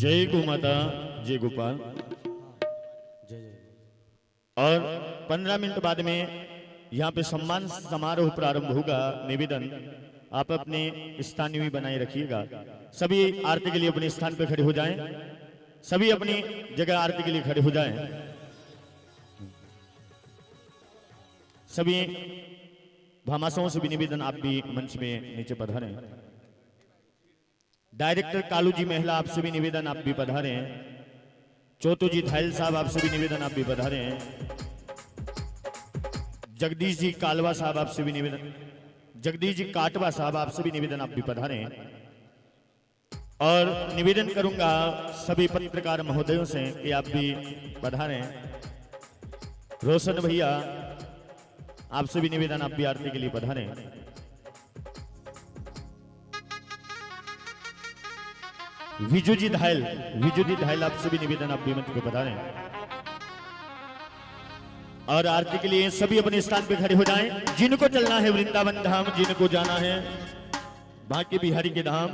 जय गो माता, जय गोपाल। और 15 मिनट बाद में यहाँ पे सम्मान समारोह प्रारंभ होगा। निवेदन आप अपने स्थान भी बनाए रखिएगा। सभी आरती के लिए अपने स्थान पर खड़े हो जाएं। सभी अपनी जगह आरती के लिए खड़े हो जाएं। सभी भामाशाहों से भी निवेदन आप भी मंच में नीचे पधारें। डायरेक्टर कालू जी महिला आपसे भी निवेदन आप भी पधारे हैं। चौथू जी धायल साहब आपसे भी निवेदन आप भी पधारे हैं। जगदीश जी कालवा साहब आपसे भी निवेदन, जगदीश जी काटवा साहब आपसे भी निवेदन आप भी पधारे हैं। और निवेदन करूंगा सभी पत्रकार महोदयों से कि आप भी पधारे। रोशन भैया आपसे भी निवेदन आप भी आरती के लिए पधारे। विजू जी धायल आपसे भी निवेदन आप भी मंच पे पधारें। और आरती के लिए सभी अपने स्थान पे खड़े हो जाएं। जिनको चलना है वृंदावन धाम, जिनको जाना है बांके बिहारी के धाम,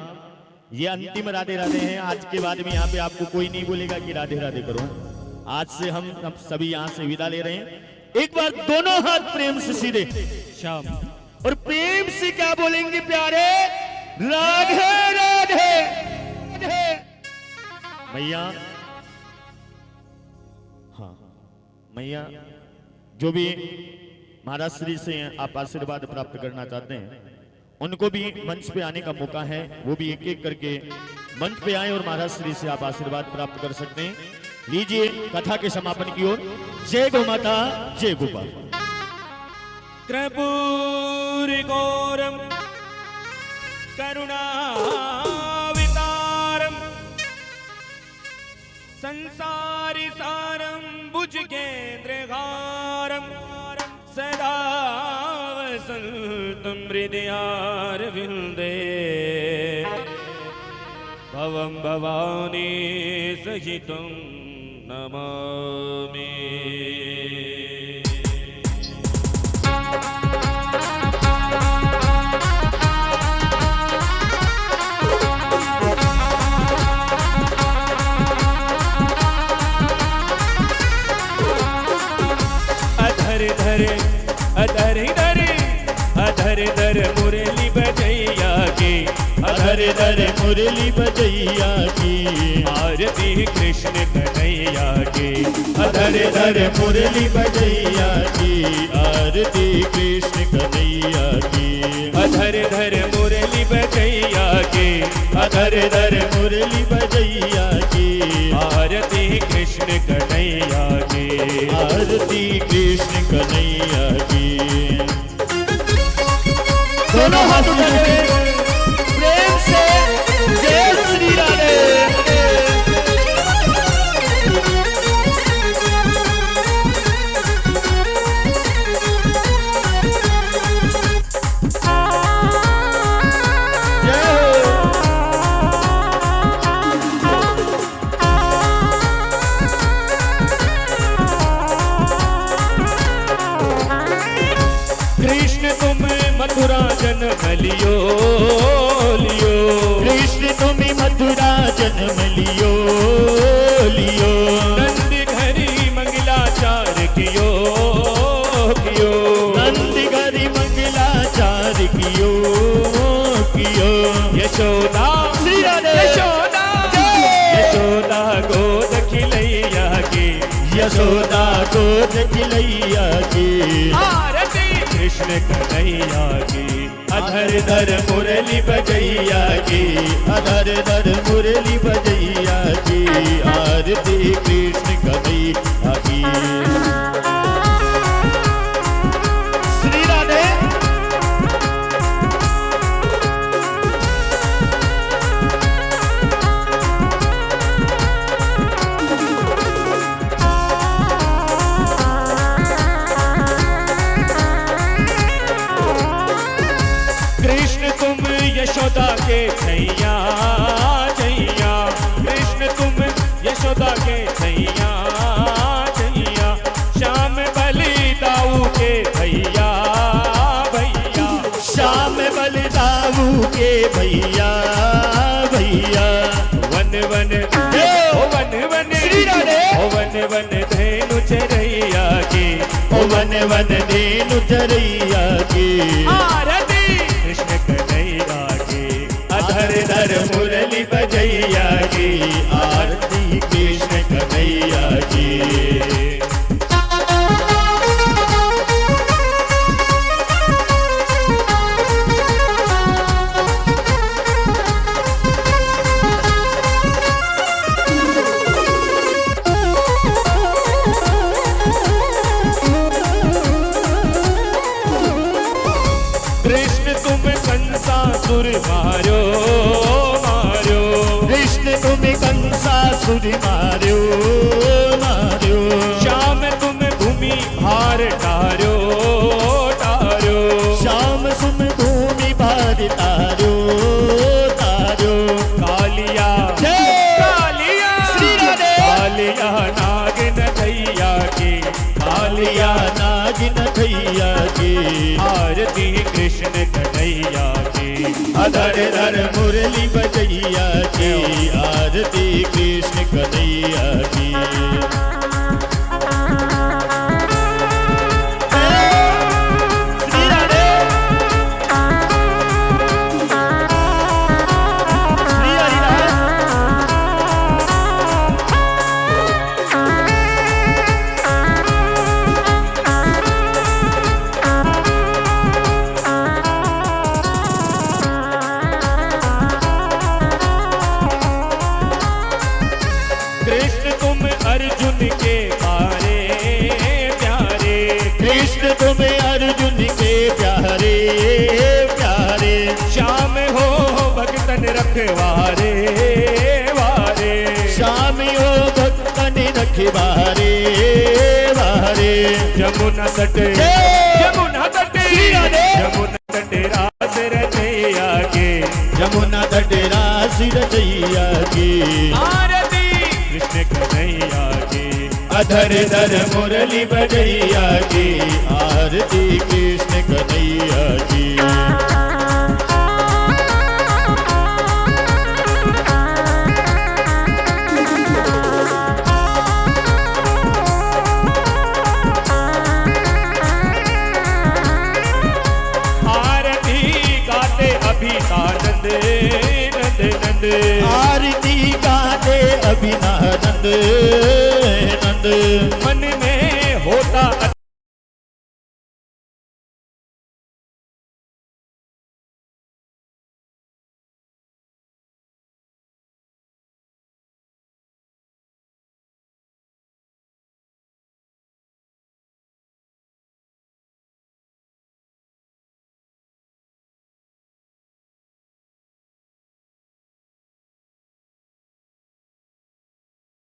ये अंतिम राधे राधे हैं। आज के बाद में यहाँ पे आपको कोई नहीं बोलेगा कि राधे राधे करो। आज से हम सभी यहाँ से विदा ले रहे हैं। एक बार दोनों हाथ प्रेम से सीधे शाम और प्रेम से क्या बोलेंगे प्यारे? राधे राधे। मैया, हाँ मैया, जो भी महाराज श्री से आप आशीर्वाद प्राप्त करना चाहते हैं उनको भी मंच पे आने का मौका है। वो भी एक एक करके मंच पे आए और महाराज श्री से आप आशीर्वाद प्राप्त कर सकते हैं। लीजिए कथा के समापन की ओर। जय गो माता, जय गोपाल। त्रिपुरी गौरम करुणावतारम संसारी सारम भुजगेंद्रहारम वसन्तं हृदयारविन्दे भवं भवानी सहितं नमामि। अधर धर मुरली बजैया की, अधर धर मुरली बजैया की, आरती कृष्ण कन्हैया की। अधर धर मुरली बजैया की, आरती कृष्ण कन्हैया की। अधर धर मुरली बजैया की, अधर धर मुरली बजैया की, आरती कृष्ण कन्हैया की। आरती कृष्ण कन्हैया की। दोनों हाथ उठाके प्रेम से जय श्री राधे। मथुरा जन्म लियो लियो, कृष्ण तुम्हें मथुरा जन्म लियो लियो। नंद घरी मंगलाचार कियो कियो, नंद घरी मंगलाचार कियो कियो। यशोदा श्री राधे, यशोदा यशोदा गोद खिलैया की, यशोदा गोद खिलैया की। आरती कृष्ण कन्हैया की। अधर धर मुरली बजैया की, अधर धर मुरली बजैया की, आरती कृष्ण कन्हैया की। श्री राधे। यशोदा के छैया छैया, कृष्ण तुम यशोदा के छैया छैया। श्याम बलि दाऊ के भैया भैया, श्याम बलि दाऊ के भैया भैया। वन वन ओ वन वन श्री राधे। ओ वन वन धेनु चरैया की, ओ वन वन धेनु चरैया की। आरती कृष्ण कन्हैया की। अधर धर मुरली बजैया की, आरती कृष्ण कन्हैया की। कृष्ण तुम कंसासुर मारो मारो, कृष्ण तुम्हें कंसासुर मारो मारो। श्याम तुम भूमि भार तारो तारो, श्याम सुम भूमि भार तारो तारो। कालिया कालिया श्री राधे। कालिया नागिन दैया की, कालिया नागिन भैया की। आरती कृष्ण कन्हैया की। अधर धर मुरली बजैया की, आरती कृष्ण कन्हैया की। श्री राधे। श्री हरिदास। कृष्ण तुम अर्जुन के प्यारे प्यारे, कृष्ण तुम्हें अर्जुन के प्यारे प्यारे। श्याम हो भक्तन रखवारे वारे, श्याम हो भक्तन रखवारे वारे। यमुना तट जय। यमुना तट श्री श्री राधे यमुना तट रास रचैया के यमुना तट रास रचैया की आरती कृष्ण कन्हैया की अधर धर मुरली बजैया की आरती कृष्ण कन्हैया की आरती गाते अभिनानंद नंद नंद आरती गाते अभिनानंद नंद मन में होता